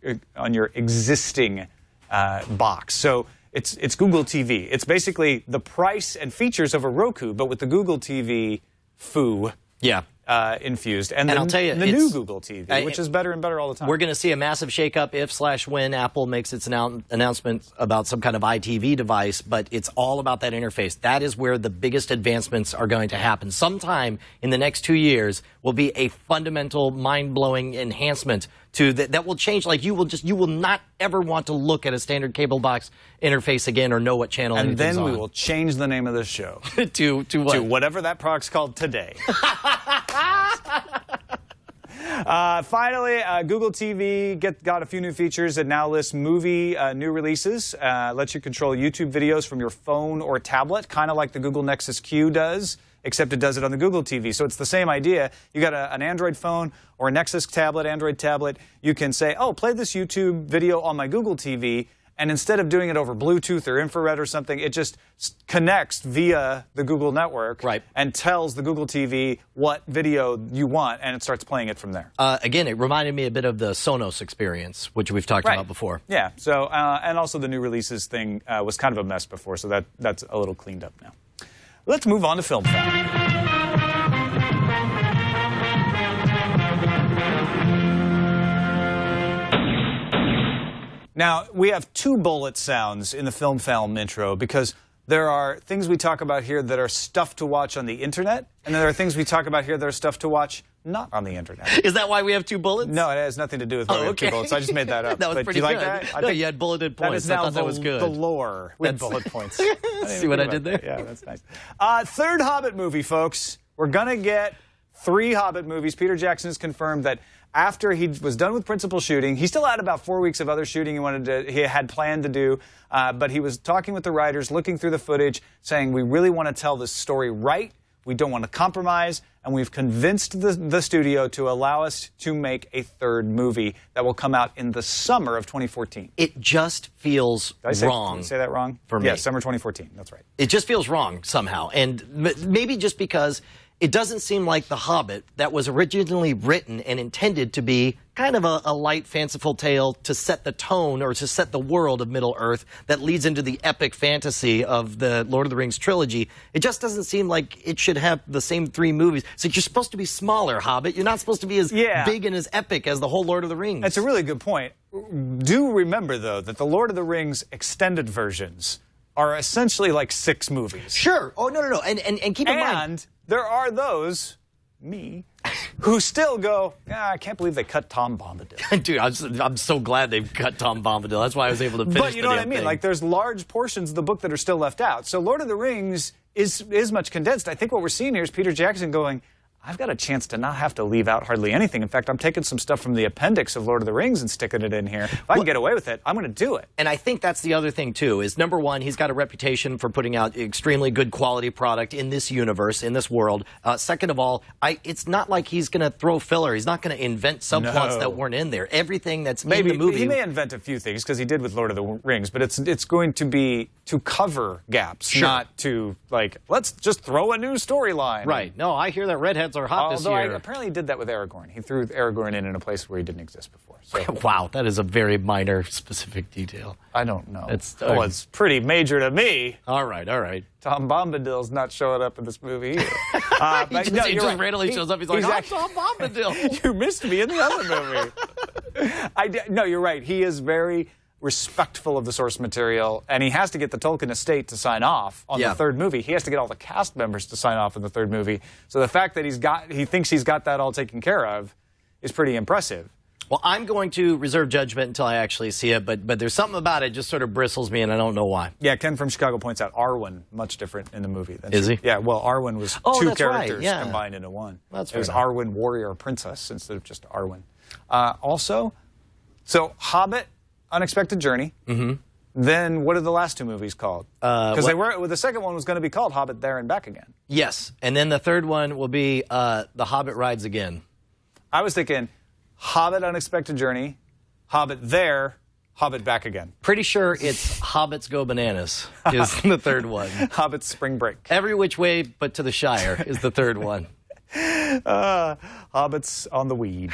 existing box. So it's Google TV. It's basically the price and features of a Roku, but with the Google TV foo. Yeah. Infused. And I'll tell you, the new Google TV, which is better and better all the time. We're going to see a massive shakeup if/when Apple makes its announcement about some kind of ITV device, but it's all about that interface. That is where the biggest advancements are going to happen. Sometime in the next 2 years will be a fundamental, mind-blowing enhancement to that will change. Like you will not ever want to look at a standard cable box interface again or know what channel and anything's then we on. will change the name of this show to what? To whatever that product's called today. Finally, Google TV got a few new features. It now lists movie new releases, lets you control YouTube videos from your phone or tablet, kind of like the Google Nexus Q does, except it does it on the Google TV. So it's the same idea. You got an Android phone or a Nexus tablet, Android tablet. You can say, oh, play this YouTube video on my Google TV, And instead of doing it over Bluetooth or infrared or something, it just connects via the Google network and tells the Google TV what video you want, and it starts playing it from there. Again, it reminded me a bit of the Sonos experience, which we've talked about before. Yeah, so, and also the new releases thing was kind of a mess before, so that's a little cleaned up now. Let's move on to Film Fact. Now, we have two bullet sounds in the film intro because there are things we talk about here that are stuff to watch on the internet, and then there are things we talk about here that are stuff to watch not on the internet. Is that why we have two bullets? No, it has nothing to do with why we have two bullets. I just made that up. That was but pretty do you good. like that? No, you had bulleted points. That is now that was good. The lore with bullet points. See what I did there? Yeah, that's nice. Third Hobbit movie, folks. We're going to get 3 Hobbit movies. Peter Jackson has confirmed that after he was done with principal shooting, he still had about 4 weeks of other shooting he had planned to do, but he was talking with the writers, looking through the footage, saying, we really want to tell this story right, we don't want to compromise, and we've convinced the studio to allow us to make a 3rd movie that will come out in the summer of 2014. It just feels wrong. Did I say that wrong? For me. Yeah, summer 2014, that's right. It just feels wrong somehow, and maybe just because it doesn't seem like The Hobbit, that was originally written and intended to be kind of a light, fanciful tale to set the tone or to set the world of Middle-earth that leads into the epic fantasy of the Lord of the Rings trilogy. It just doesn't seem like it should have the same 3 movies. So you're supposed to be smaller, Hobbit. You're not supposed to be as big and as epic as the whole Lord of the Rings. That's a really good point. Do remember, though, that the Lord of the Rings extended versions are essentially like 6 movies. Sure. Oh, no. And keep in mind. And there are those, me, who still go, I can't believe they cut Tom Bombadil. Dude, I'm so glad they've cut Tom Bombadil. That's why I was able to finish But you know what I mean? thing. Like, there's large portions of the book that are still left out. So Lord of the Rings is much condensed. I think what we're seeing here is Peter Jackson going, I've got a chance to not have to leave out hardly anything. In fact, I'm taking some stuff from the appendix of Lord of the Rings and sticking it in here. If I can get away with it, I'm going to do it. And I think that's the other thing, too, is number one, he's got a reputation for putting out extremely good quality product in this universe, in this world. Second of all, it's not like he's going to throw filler. He's not going to invent subplots that weren't in there. Everything that's in the movie. He may invent a few things, because he did with Lord of the Rings, but it's going to be to cover gaps, not to, like, let's just throw a new storyline. Right. No, I hear that redheads are hot this year. Apparently he did that with Aragorn. He threw Aragorn in a place where he didn't exist before. So. Wow, that is a very minor, specific detail. I don't know. It's pretty major to me. All right. Tom Bombadil's not showing up in this movie either. He just randomly shows up. He's like, I'm Tom Bombadil. You missed me in the other movie. No, you're right. He is very respectful of the source material, and he has to get the Tolkien estate to sign off on the 3rd movie. He has to get all the cast members to sign off on the 3rd movie. So the fact that he thinks he's got that all taken care of is pretty impressive. Well, I'm going to reserve judgment until I actually see it, but there's something about it just sort of bristles me, and I don't know why. Yeah, Ken from Chicago points out Arwen, much different in the movie. Is he? Yeah, well, Arwen was 2 characters combined into one. That's it was Arwen, warrior, princess, instead of just Arwen. Also, so Hobbit, Unexpected Journey. Then what are the last 2 movies called? Because the second one was going to be called Hobbit There and Back Again. Yes, and then the 3rd one will be The Hobbit Rides Again. I was thinking Hobbit Unexpected Journey, Hobbit There, Hobbit Back Again. Pretty sure it's Hobbits Go Bananas is the 3rd one. Hobbit Spring Break. Every Which Way But to the Shire is the 3rd one. Hobbits on the Weed.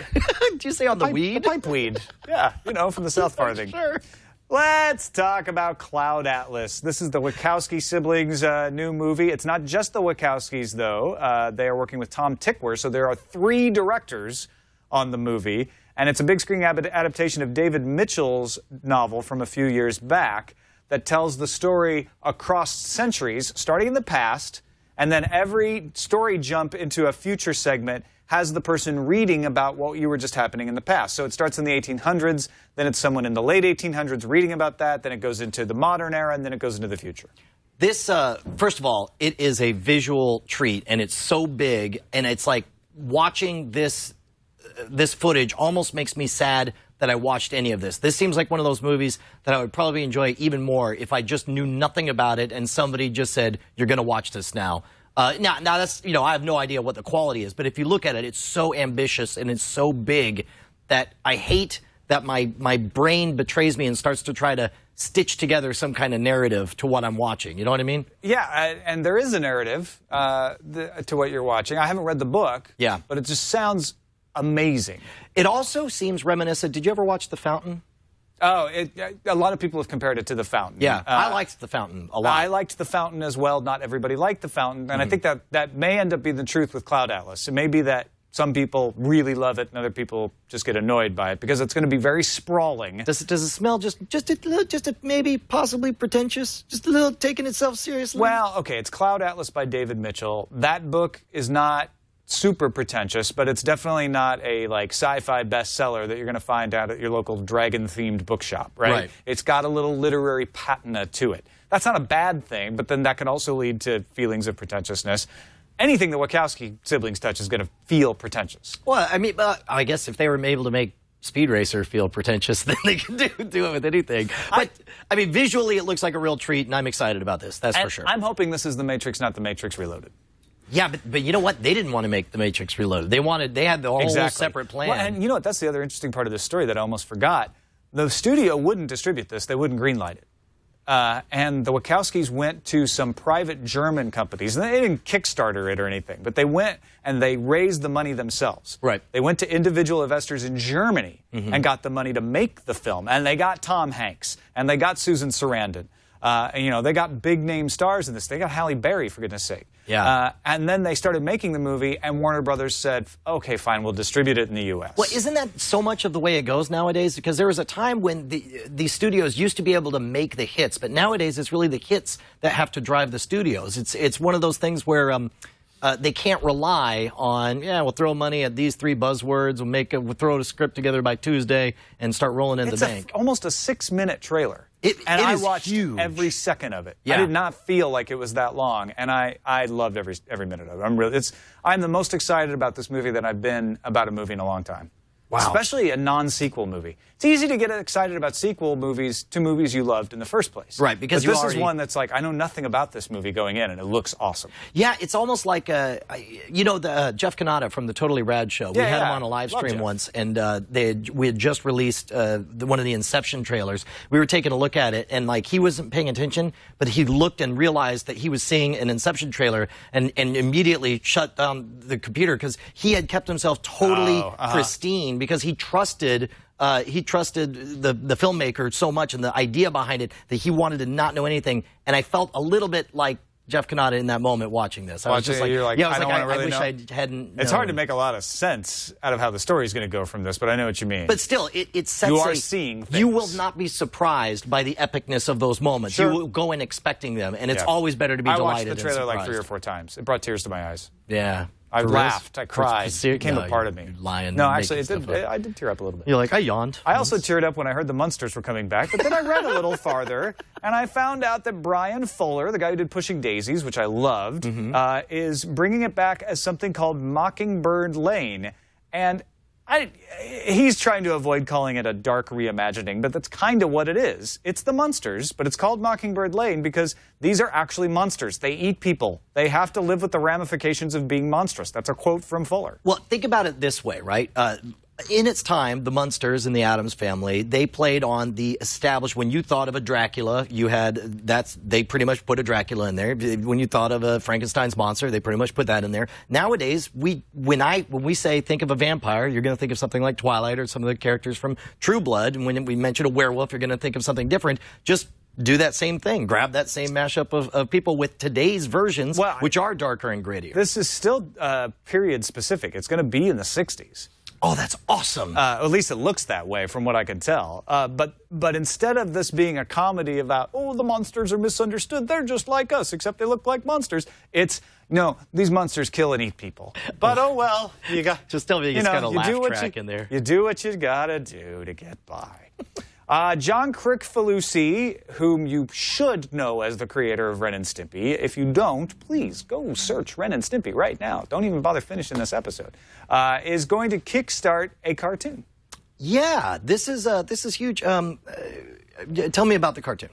Did you say on the weed? The pipe weed. Yeah, from the South Farthing. Sure. Let's talk about Cloud Atlas. This is the Wachowski siblings' new movie. It's not just the Wachowskis, though. They are working with Tom Tykwer, so there are 3 directors on the movie. And it's a big screen adaptation of David Mitchell's novel from a few years back that tells the story across centuries, starting in the past, and then every story jump into a future segment has the person reading about what you were just happening in the past. So it starts in the 1800s, then it's someone in the late 1800s reading about that, then it goes into the modern era, and then it goes into the future. This, first of all, it is a visual treat, and it's so big, and it's like watching this footage almost makes me sad that I watched any of this. This seems like one of those movies that I would probably enjoy even more if I just knew nothing about it and somebody just said, you're going to watch this now. Now that's, I have no idea what the quality is, but if you look at it, it's so ambitious and it's so big that I hate that my brain betrays me and starts to try to stitch together some kind of narrative to what I'm watching. You know what I mean? Yeah, and there is a narrative to what you're watching. I haven't read the book, Yeah. but it just sounds amazing. It also seems reminiscent. Did you ever watch The Fountain? Oh, a lot of people have compared it to The Fountain. Yeah, I liked The Fountain a lot. I liked The Fountain as well. Not everybody liked The Fountain, and I think that may end up being the truth with Cloud Atlas. It may be that some people really love it and other people just get annoyed by it because it's going to be very sprawling. Does it smell just a maybe possibly pretentious? Just a little taking itself seriously? Well, okay, it's Cloud Atlas by David Mitchell. That book is not super pretentious, but it's definitely not a like sci-fi bestseller that you're going to find out at your local dragon-themed bookshop, right? It's got a little literary patina to it. That's not a bad thing, but then that can also lead to feelings of pretentiousness. Anything the Wachowski siblings touch is going to feel pretentious. Well, I mean, I guess if they were able to make Speed Racer feel pretentious, then they can do it with anything. But, I mean, visually it looks like a real treat, and I'm excited about this, that's for sure. I'm hoping this is The Matrix, not The Matrix Reloaded. Yeah, but you know what? They didn't want to make The Matrix Reloaded. They had the whole separate plan. Well, and you know what? That's the other interesting part of this story that I almost forgot. The studio wouldn't distribute this. They wouldn't greenlight it. And the Wachowskis went to some private German companies. And they didn't Kickstarter it or anything, but they went and they raised the money themselves. Right. They went to individual investors in Germany and got the money to make the film. And they got Tom Hanks. And they got Susan Sarandon. And, you know, they got big-name stars in this. They got Halle Berry, for goodness sake. Yeah. And then they started making the movie, and Warner Brothers said, okay, fine, we'll distribute it in the U.S. Well, isn't that so much of the way it goes nowadays? Because there was a time when the studios used to be able to make the hits, but nowadays it's really the hits that have to drive the studios. It's one of those things where they can't rely on, we'll throw money at these 3 buzzwords, we'll throw a script together by Tuesday and start rolling in the bank. Almost a 6-minute trailer. And I watched every second of it. Yeah. I did not feel like it was that long, and I loved every minute of it. I'm the most excited about this movie that I've been about a movie in a long time. Wow. Especially a non-sequel movie. It's easy to get excited about sequel movies to movies you loved in the first place. Right, because this is one that's like, I know nothing about this movie going in, and it looks awesome. Yeah, it's almost like, you know, the Jeff Kanata from the Totally Rad Show. We had him on a live stream once, and we had just released one of the Inception trailers. We were taking a look at it, and like he wasn't paying attention, but he looked and realized that he was seeing an Inception trailer, and immediately shut down the computer because he had kept himself totally pristine because he trusted the filmmaker so much and the idea behind it that he wanted to not know anything. And I felt a little bit like Jeff Kanata in that moment watching this. I was just like, I wish I hadn't known. It's hard to make a lot of sense out of how the story's going to go from this, but I know what you mean. But still, it sets you are seeing things. You will not be surprised by the epicness of those moments. Sure. You will go in expecting them, and it's always better to be delighted. I watched the trailer like 3 or 4 times. It brought tears to my eyes. Yeah. I laughed. I cried. It became a part of me. No, actually, I did tear up a little bit. You're like, I yawned. I also teared up when I heard the Munsters were coming back, but then I read a little farther, and I found out that Brian Fuller, the guy who did Pushing Daisies, which I loved, is bringing it back as something called Mockingbird Lane. And he's trying to avoid calling it a dark reimagining, but that's kind of what it is. It's the Munsters, but it's called Mockingbird Lane because these are actually monsters. They eat people. They have to live with the ramifications of being monstrous. That's a quote from Fuller. Well, think about it this way, right? In its time, the Munsters and the Addams Family, they played on the established. When you thought of a Dracula, they pretty much put a Dracula in there. When you thought of a Frankenstein's monster, they pretty much put that in there. Nowadays, when we say think of a vampire, you're going to think of something like Twilight or some of the characters from True Blood. And when we mention a werewolf, you're going to think of something different. Just do that same thing. Grab that same mashup of people with today's versions, which are darker and grittier. This is still period specific. It's going to be in the 60s. Oh, that's awesome. At least it looks that way from what I can tell. But instead of this being a comedy about, the monsters are misunderstood, they're just like us, except they look like monsters, it's, no, these monsters kill and eat people. But oh well, you got... Just tell me you just got a laugh track in there. You do what you gotta do to get by. John Kricfalusi, whom you should know as the creator of Ren and Stimpy. If you don't, please go search Ren and Stimpy right now. Don't even bother finishing this episode. Is going to kickstart a cartoon. Yeah, this is huge. Tell me about the cartoon.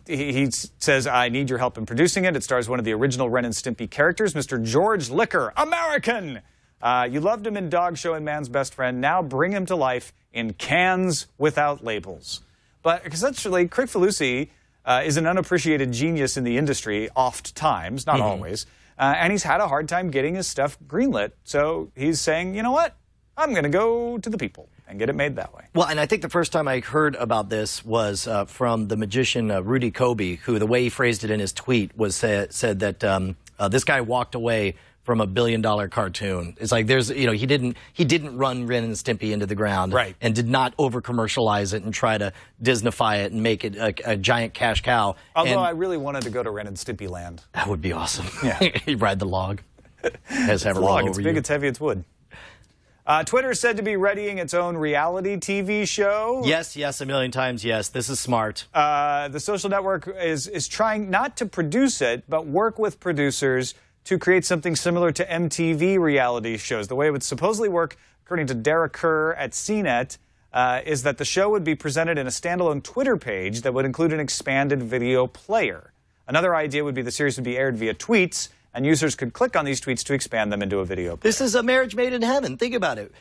He says, I need your help in producing it. It stars one of the original Ren and Stimpy characters, Mr. George Liquor, American. You loved him in Dog Show and Man's Best Friend. Now bring him to life in Cans Without Labels. But essentially, Craig Falusi is an unappreciated genius in the industry, oft times, not always. And he's had a hard time getting his stuff greenlit. So he's saying, you know what? I'm going to go to the people and get it made that way. Well, and I think the first time I heard about this was from the magician Rudy Kobe, who the way he phrased it in his tweet was said that this guy walked away from $1 billion cartoon. It's like there's, you know, he didn't run Ren and Stimpy into the ground, right, and did not over commercialize it and try to Disneyfy it and make it a giant cash cow. Although I really wanted to go to Ren and Stimpy land. That would be awesome. Yeah, he'd ride the log. Has have a log. roll It's over big. you. It's heavy. It's wood. Twitter is said to be readying its own reality TV show. Yes, yes, a million times yes. This is smart. The social network is trying not to produce it, but work with producers to create something similar to MTV reality shows. The way it would supposedly work, according to Derek Kerr at CNET, is that the show would be presented in a standalone Twitter page that would include an expanded video player. Another idea would be the series would be aired via tweets, and users could click on these tweets to expand them into a video player. This is a marriage made in heaven. Think about it.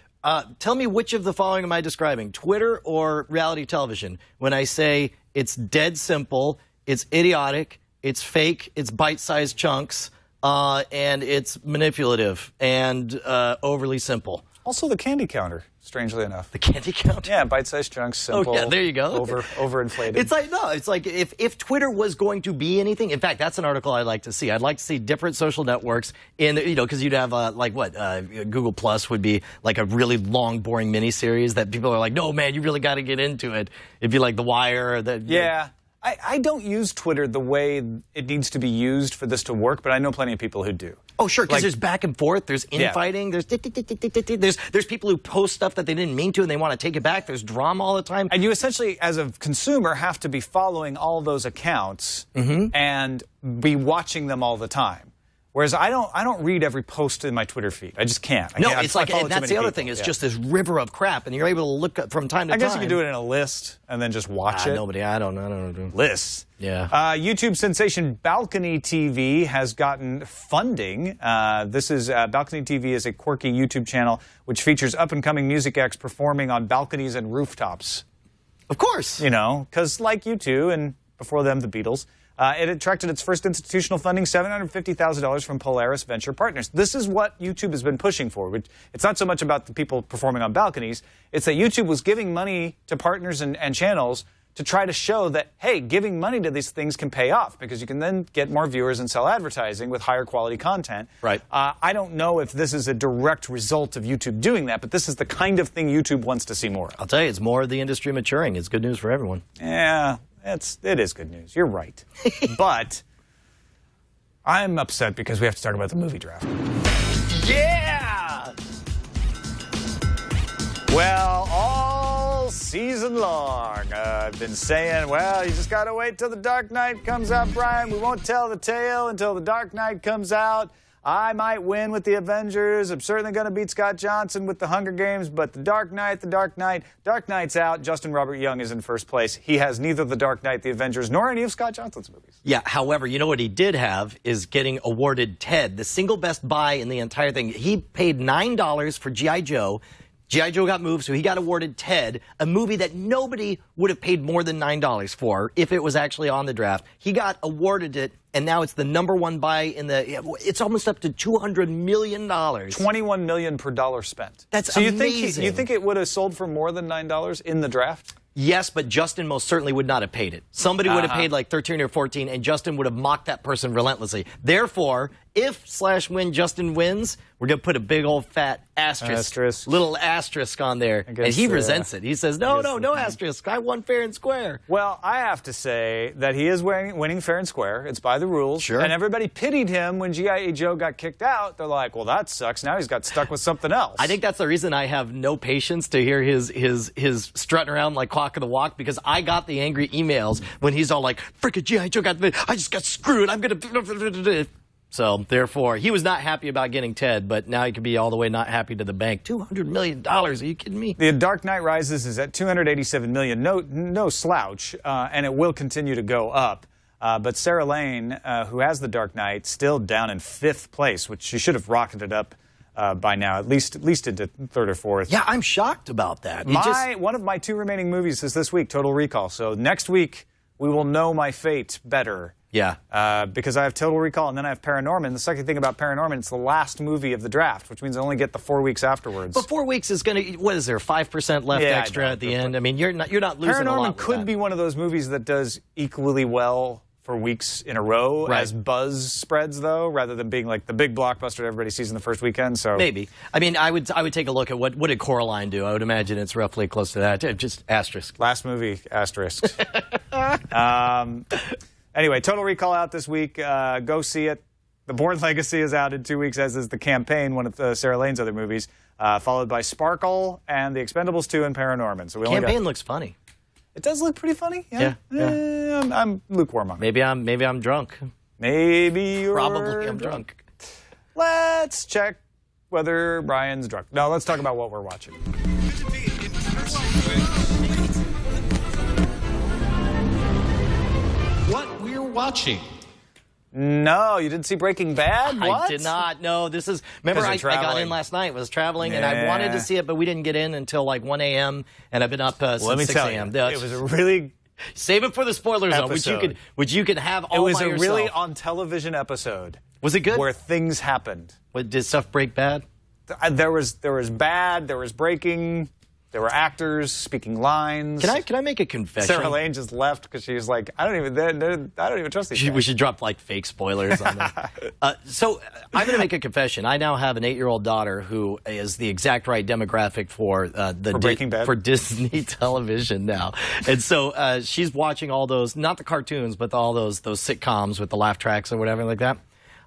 Tell me which of the following am I describing, Twitter or reality television, when I say it's dead simple, it's idiotic, it's fake, it's bite-sized chunks, and it's manipulative and overly simple. Also the candy counter, strangely enough. The candy counter? Yeah, bite-sized chunks, simple. Oh, yeah, there you go. Overinflated. It's like, no, it's like if Twitter was going to be anything, in fact, that's an article I'd like to see. I'd like to see different social networks in, you know, because you'd have, Google Plus would be like a really long, boring miniseries that people are like, no, man, you really got to get into it. It'd be like The Wire. Or yeah. I don't use Twitter the way it needs to be used for this to work, but I know plenty of people who do. Oh, sure, because Like, there's back and forth, there's infighting, there's people who post stuff that they didn't mean to and they want to take it back, there's drama all the time. And you essentially, as a consumer, have to be following all those accounts and be watching them all the time. Whereas I don't read every post in my Twitter feed. I just can't. No, it's like, and that's the other thing. It's just this river of crap, and you're able to look up from time to time. I guess you could do it in a list and then just watch it. Nobody, I don't know. Lists. Yeah. YouTube sensation Balcony TV has gotten funding. Balcony TV is a quirky YouTube channel which features up-and-coming music acts performing on balconies and rooftops. Of course. You know, because like U2 and before them, the Beatles. It attracted its first institutional funding, $750,000 from Polaris Venture Partners. This is what YouTube has been pushing for. It's not so much about the people performing on balconies. It's that YouTube was giving money to partners and channels to try to show that, hey, giving money to these things can pay off because you can then get more viewers and sell advertising with higher quality content. Right. I don't know if this is a direct result of YouTube doing that, but this is the kind of thing YouTube wants to see more of. I'll tell you, it's more of the industry maturing. It's good news for everyone. Yeah. It is good news. You're right. But I'm upset because we have to talk about the movie draft. Yeah! Well, all season long, I've been saying, well, you just got to wait till The Dark Knight comes out, Brian. We won't tell the tale until The Dark Knight comes out. I might win with the Avengers. I'm certainly going to beat Scott Johnson with the Hunger Games, but The Dark Knight's out. Justin Robert Young is in first place. He has neither The Dark Knight, the Avengers, nor any of Scott Johnson's movies. Yeah, however, you know what he did have is getting awarded Ted, the single best buy in the entire thing. He paid $9 for G.I. Joe. G.I. Joe got moved, so he got awarded Ted, a movie that nobody would have paid more than $9 for if it was actually on the draft. He got awarded it, and now it's the #1 buy in the. It's almost up to $200 million. $21 million per dollar spent. That's so amazing. You think it would have sold for more than $9 in the draft? Yes, but Justin most certainly would not have paid it. Somebody would have paid like 13 or 14, and Justin would have mocked that person relentlessly. Therefore, if/when Justin wins, we're going to put a big old fat asterisk. Little asterisk on there. And he resents it. He says, no asterisk. I won fair and square. Well, I have to say that he is winning fair and square. It's by the rules. Sure. And everybody pitied him when G.I. Joe got kicked out. They're like, well, that sucks. Now he's got stuck with something else. I think that's the reason I have no patience to hear his strutting around like clock of the walk, because I got the angry emails when he's all like, frickin' G.I. Joe I just got screwed. I'm going to... So, therefore, he was not happy about getting Ted, but now he could be all the way not happy to the bank. $200 million. Are you kidding me? The Dark Knight Rises is at $287 million. No slouch, and it will continue to go up. But Sarah Lane, who has The Dark Knight, still down in 5th place, which she should have rocketed up by now, at least into third or fourth. Yeah, I'm shocked about that. One of my 2 remaining movies is this week, Total Recall. So next week, we will know my fate better. Yeah. Because I have Total Recall and then I have Paranorman. The second thing about Paranorman, it's the last movie of the draft, which means I only get the 4 weeks afterwards. But 4 weeks is going to, what is there, 5% left extra at the end? I mean, you're not losing a lot. Paranorman could be one of those movies that does equally well for weeks in a row as buzz spreads, though, rather than being like the big blockbuster that everybody sees in the first weekend. So maybe. I mean, I would take a look at what did Coraline do. I would imagine it's roughly close to that. Just asterisk. Last movie, asterisk. Anyway, Total Recall out this week. Go see it. The Bourne Legacy is out in 2 weeks, as is The Campaign, one of Sarah Lane's other movies, followed by Sparkle and The Expendables 2 and Paranorman. So Campaign looks funny. It does look pretty funny. Yeah. I'm lukewarm on it. Maybe I'm drunk. Maybe you're Probably I'm drunk. Let's check whether Brian's drunk. No, let's talk about what we're watching. What we're watching. No, you didn't see Breaking Bad? What? I did not. No, this is... Remember, I got in last night, was traveling, and I wanted to see it, but we didn't get in until like 1 a.m., and I've been up since 6 a.m. It was a really... Save it for the spoiler zone, which you could have all by yourself. It was a really on-television episode. Was it good? Where things happened. What, did stuff break bad? There was bad, there was breaking... There were actors speaking lines. Can I make a confession? Sarah Lane just left because she was like, I don't even trust these guys. We should drop like fake spoilers on that. So I'm going to make a confession. I now have an 8-year-old daughter who is the exact right demographic for Breaking Bad? For Disney television now, and so she's watching all those, not the cartoons, but all those sitcoms with the laugh tracks or whatever like that.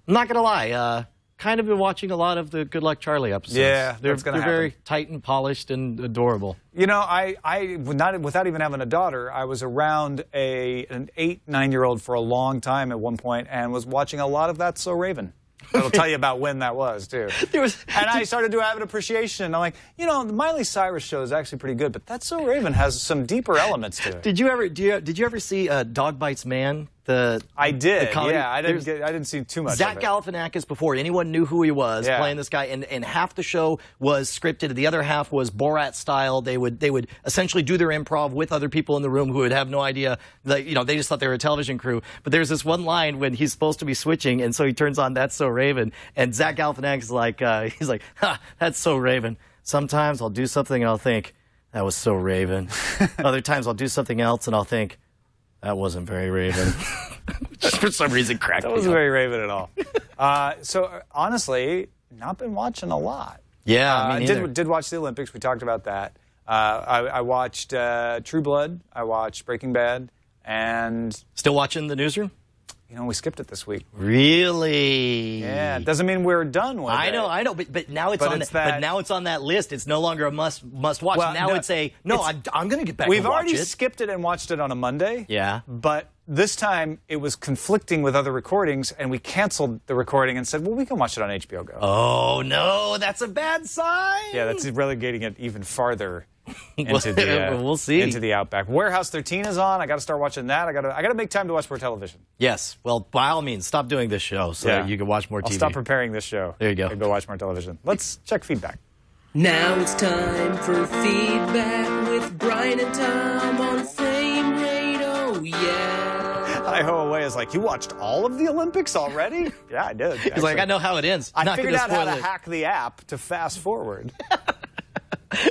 I'm not going to lie. Kind of been watching a lot of the Good Luck Charlie episodes. Yeah, they're happen. Very tight and polished and adorable. You know, without even having a daughter, I was around an 8-9-year-old for a long time at one point and was watching a lot of That's So Raven. I'll tell you about when that was, too. And I started to have an appreciation. I'm like, you know, the Miley Cyrus show is actually pretty good, but That's So Raven has some deeper elements to it. Did you ever see Dog Bites Man? I did. Yeah, I didn't see too much. Zach of it. Galifianakis, before anyone knew who he was, playing this guy, and half the show was scripted, the other half was Borat style. They would essentially do their improv with other people in the room who would have no idea. That, they just thought they were a television crew. But there's this one line when he's supposed to be switching, and so he turns on That's So Raven, and Zach Galifianakis is like, he's like, ha, that's so Raven. Sometimes I'll do something and I'll think, that was so Raven. Other times I'll do something else and I'll think, that wasn't very Raven. Just for some reason cracked me up. That wasn't very Raven at all. So honestly, not been watching a lot. Yeah, me neither. Did watch the Olympics. We talked about that. I watched True Blood. I watched Breaking Bad. And... Still watching The Newsroom? You know, we skipped it this week. Really? Yeah, it doesn't mean we're done with it. I know, but now it's but now it's on that list. It's no longer a must watch. Well, now I'm going to get back. We've and watch already it. skipped it and watched it on a Monday. Yeah. But this time it was conflicting with other recordings, and we canceled the recording and said, well, we can watch it on HBO Go. Oh no, that's a bad sign. Yeah, that's relegating it even farther. Into the, we'll see. Into the Outback. Warehouse 13 is on. I got to start watching that. I got to make time to watch more television. Yes. Well, by all means, stop doing this show so you can watch more TV. I'll stop preparing this show. There you go. And go watch more television. Let's check feedback. Now it's time for feedback with Brian and Tom on Frame Rate. Oh yeah. Hi-ho away is like, you watched all of the Olympics already? Yeah, I did. He's like, I know how it ends. I figured out how to hack the app to fast forward.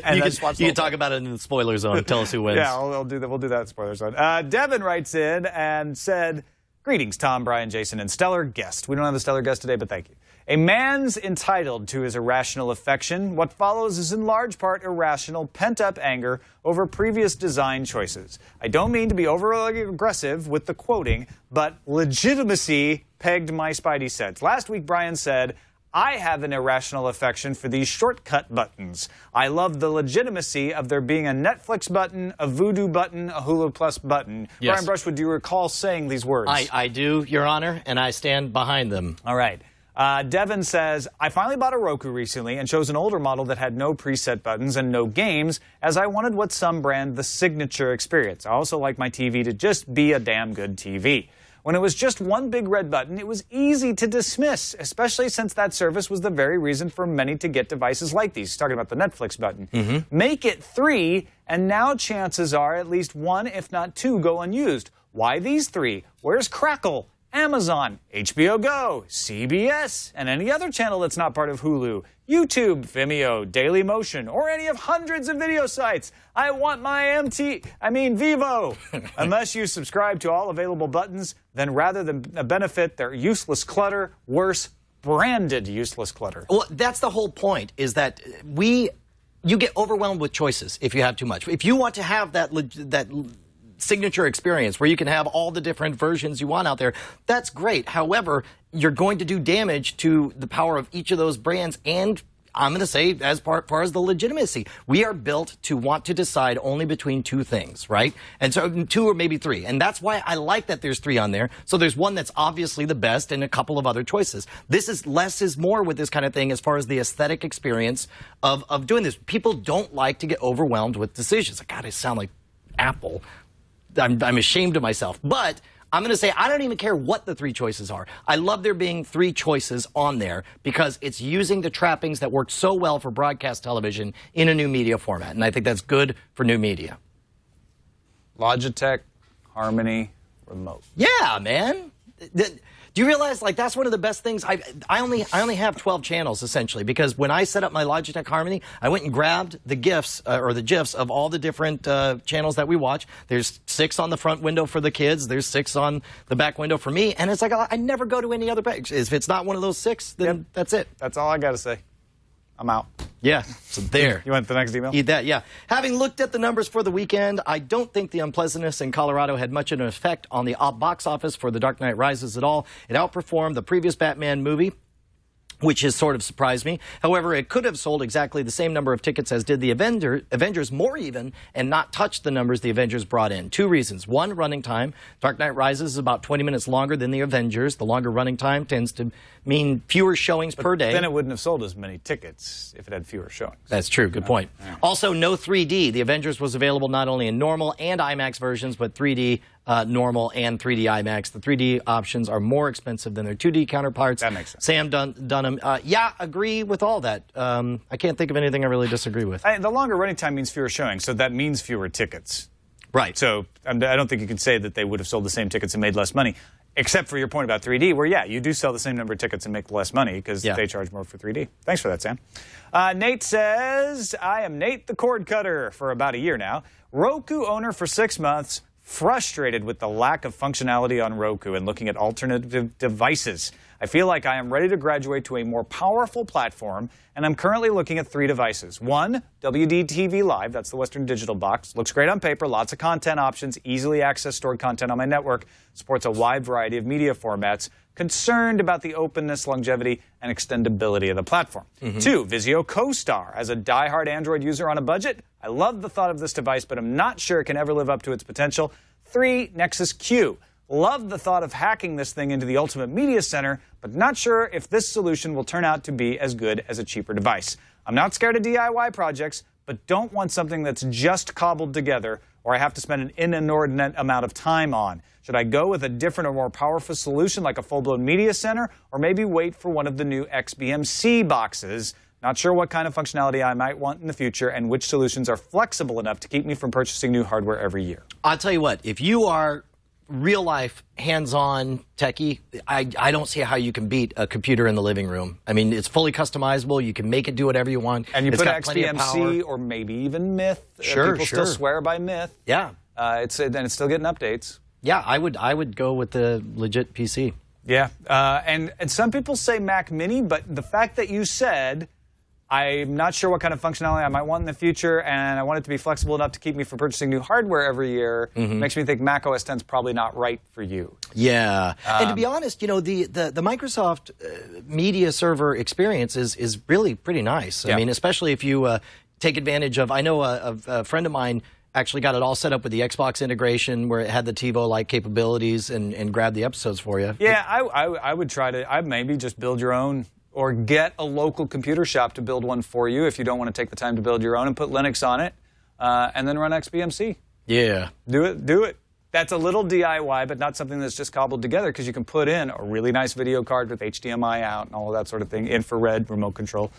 And you can talk about it in the spoiler zone. Tell us who wins. Yeah, I'll do that. We'll do that in spoiler zone. Devin writes in and said, greetings, Tom, Brian, Jason, and stellar guest. We don't have a stellar guest today, but thank you. A man's entitled to his irrational affection. What follows is in large part irrational, pent-up anger over previous design choices. I don't mean to be overly aggressive with the quoting, but legitimacy pegged my spidey sense. Last week, Brian said, I have an irrational affection for these shortcut buttons. I love the legitimacy of there being a Netflix button, a Vudu button, a Hulu Plus button. Yes. Brian Brushwood, do you recall saying these words? I do, Your Honor, and I stand behind them. All right. Devin says, I finally bought a Roku recently and chose an older model that had no preset buttons and no games, as I wanted what some brand the signature experience. I also like my TV to just be a damn good TV. When it was just one big red button, it was easy to dismiss, especially since that service was the very reason for many to get devices like these. He's talking about the Netflix button. Make it 3, and now chances are at least 1, if not 2, go unused. Why these 3? Where's Crackle, Amazon, HBO Go, CBS, and any other channel that's not part of Hulu, YouTube, Vimeo, Dailymotion, or any of hundreds of video sites? I want my Vivo. Unless you subscribe to all available buttons, then rather than benefit their useless clutter, worse, branded useless clutter. Well, that's the whole point, is that you get overwhelmed with choices if you have too much. If you want to have that signature experience where you can have all the different versions you want out there, that's great. However, you're going to do damage to the power of each of those brands, and I'm going to say, as far as the legitimacy, we are built to want to decide only between 2 things, right? And so 2 or maybe 3. And that's why I like that there's 3 on there. So there's one that's obviously the best and a couple of other choices. This is less is more with this kind of thing as far as the aesthetic experience of doing this. People don't like to get overwhelmed with decisions. God, I sound like Apple. I'm ashamed of myself. But I'm going to say I don't even care what the 3 choices are. I love there being 3 choices on there because it's using the trappings that work so well for broadcast television in a new media format. And I think that's good for new media. Logitech, Harmony, Remote. Yeah, man. Do you realize, like, that's one of the best things? I only have 12 channels, essentially, because when I set up my Logitech Harmony, I went and grabbed the GIFs, or the GIFs of all the different channels that we watch. There's 6 on the front window for the kids. There's 6 on the back window for me. And it's like, I never go to any other page. If it's not one of those 6, then that's it. That's all I got to say. I'm out. Yeah, so there. You want the next email? Eat that, yeah. Having looked at the numbers for the weekend, I don't think the unpleasantness in Colorado had much of an effect on the box office for The Dark Knight Rises at all. It outperformed the previous Batman movie, which has sort of surprised me. However, it could have sold exactly the same number of tickets as did the Avengers, more even, and not touched the numbers the Avengers brought in. 2 reasons. 1, running time. Dark Knight Rises is about 20 minutes longer than the Avengers. The longer running time tends to mean fewer showings per day. Then it wouldn't have sold as many tickets if it had fewer showings. That's true. Good point. Also, no 3D. The Avengers was available not only in normal and IMAX versions, but 3D, normal, and 3D IMAX. The 3D options are more expensive than their 2D counterparts. That makes sense. Sam Dunham, yeah, agree with all that. I can't think of anything I really disagree with. The longer running time means fewer showings, so that means fewer tickets. Right. So I don't think you can say that they would have sold the same tickets and made less money, except for your point about 3D, where, yeah, you do sell the same number of tickets and make less money because they charge more for 3D. Thanks for that, Sam. Nate says, I am Nate the cord cutter for about a year now. Roku owner for 6 months, frustrated with the lack of functionality on Roku and looking at alternative devices. I feel like I am ready to graduate to a more powerful platform, and I'm currently looking at 3 devices. 1, WDTV Live, that's the Western Digital box. Looks great on paper, lots of content options, easily access stored content on my network, supports a wide variety of media formats. Concerned about the openness, longevity, and extendability of the platform. 2, Vizio CoStar. As a diehard Android user on a budget, I love the thought of this device, but I'm not sure it can ever live up to its potential. 3, Nexus Q. Love the thought of hacking this thing into the ultimate media center, but not sure if this solution will turn out to be as good as a cheaper device. I'm not scared of DIY projects, but don't want something that's just cobbled together or I have to spend an inordinate amount of time on. Should I go with a different or more powerful solution like a full-blown media center, or maybe wait for one of the new XBMC boxes? Not sure what kind of functionality I might want in the future and which solutions are flexible enough to keep me from purchasing new hardware every year. I'll tell you what, if you are real-life, hands-on techie, I don't see how you can beat a computer in the living room. I mean, it's fully customizable. You can make it do whatever you want. And you it's put got XBMC or maybe even Myth. Sure, People still swear by Myth. Yeah. And it's still getting updates. Yeah, I would go with the legit PC. Yeah. And some people say Mac Mini, but the fact that you said, I'm not sure what kind of functionality I might want in the future, and I want it to be flexible enough to keep me from purchasing new hardware every year, makes me think Mac OS X is probably not right for you. Yeah. And to be honest, you know, the Microsoft media server experience is really pretty nice. I mean, especially if you take advantage of, I know a friend of mine actually got it all set up with the Xbox integration where it had the TiVo-like capabilities and grabbed the episodes for you. Yeah, I would try to, maybe just build your own, or get a local computer shop to build one for you if you don't want to take the time to build your own, and put Linux on it, and then run XBMC. Yeah. Do it. That's a little DIY, but not something that's just cobbled together, because you can put in a really nice video card with HDMI out and all of that sort of thing, infrared, remote control,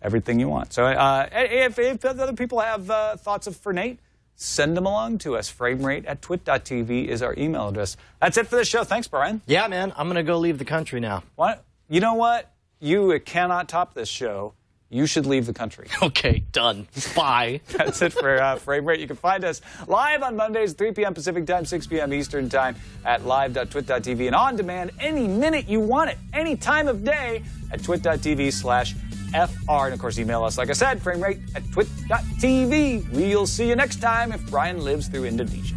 everything you want. So if other people have thoughts for Nate, send them along to us. framerate@twit.tv is our email address. That's it for this show. Thanks, Brian. Yeah, man. I'm going to go leave the country now. What? You know what? You cannot top this show. You should leave the country. Okay, done. Bye. That's it for Frame Rate. You can find us live on Mondays, 3 p.m. Pacific Time, 6 p.m. Eastern Time at live.twit.tv, and on demand any minute you want it, any time of day at twit.tv/FR. And, of course, email us, like I said, framerate@twit.tv. We'll see you next time if Brian lives through Indonesia.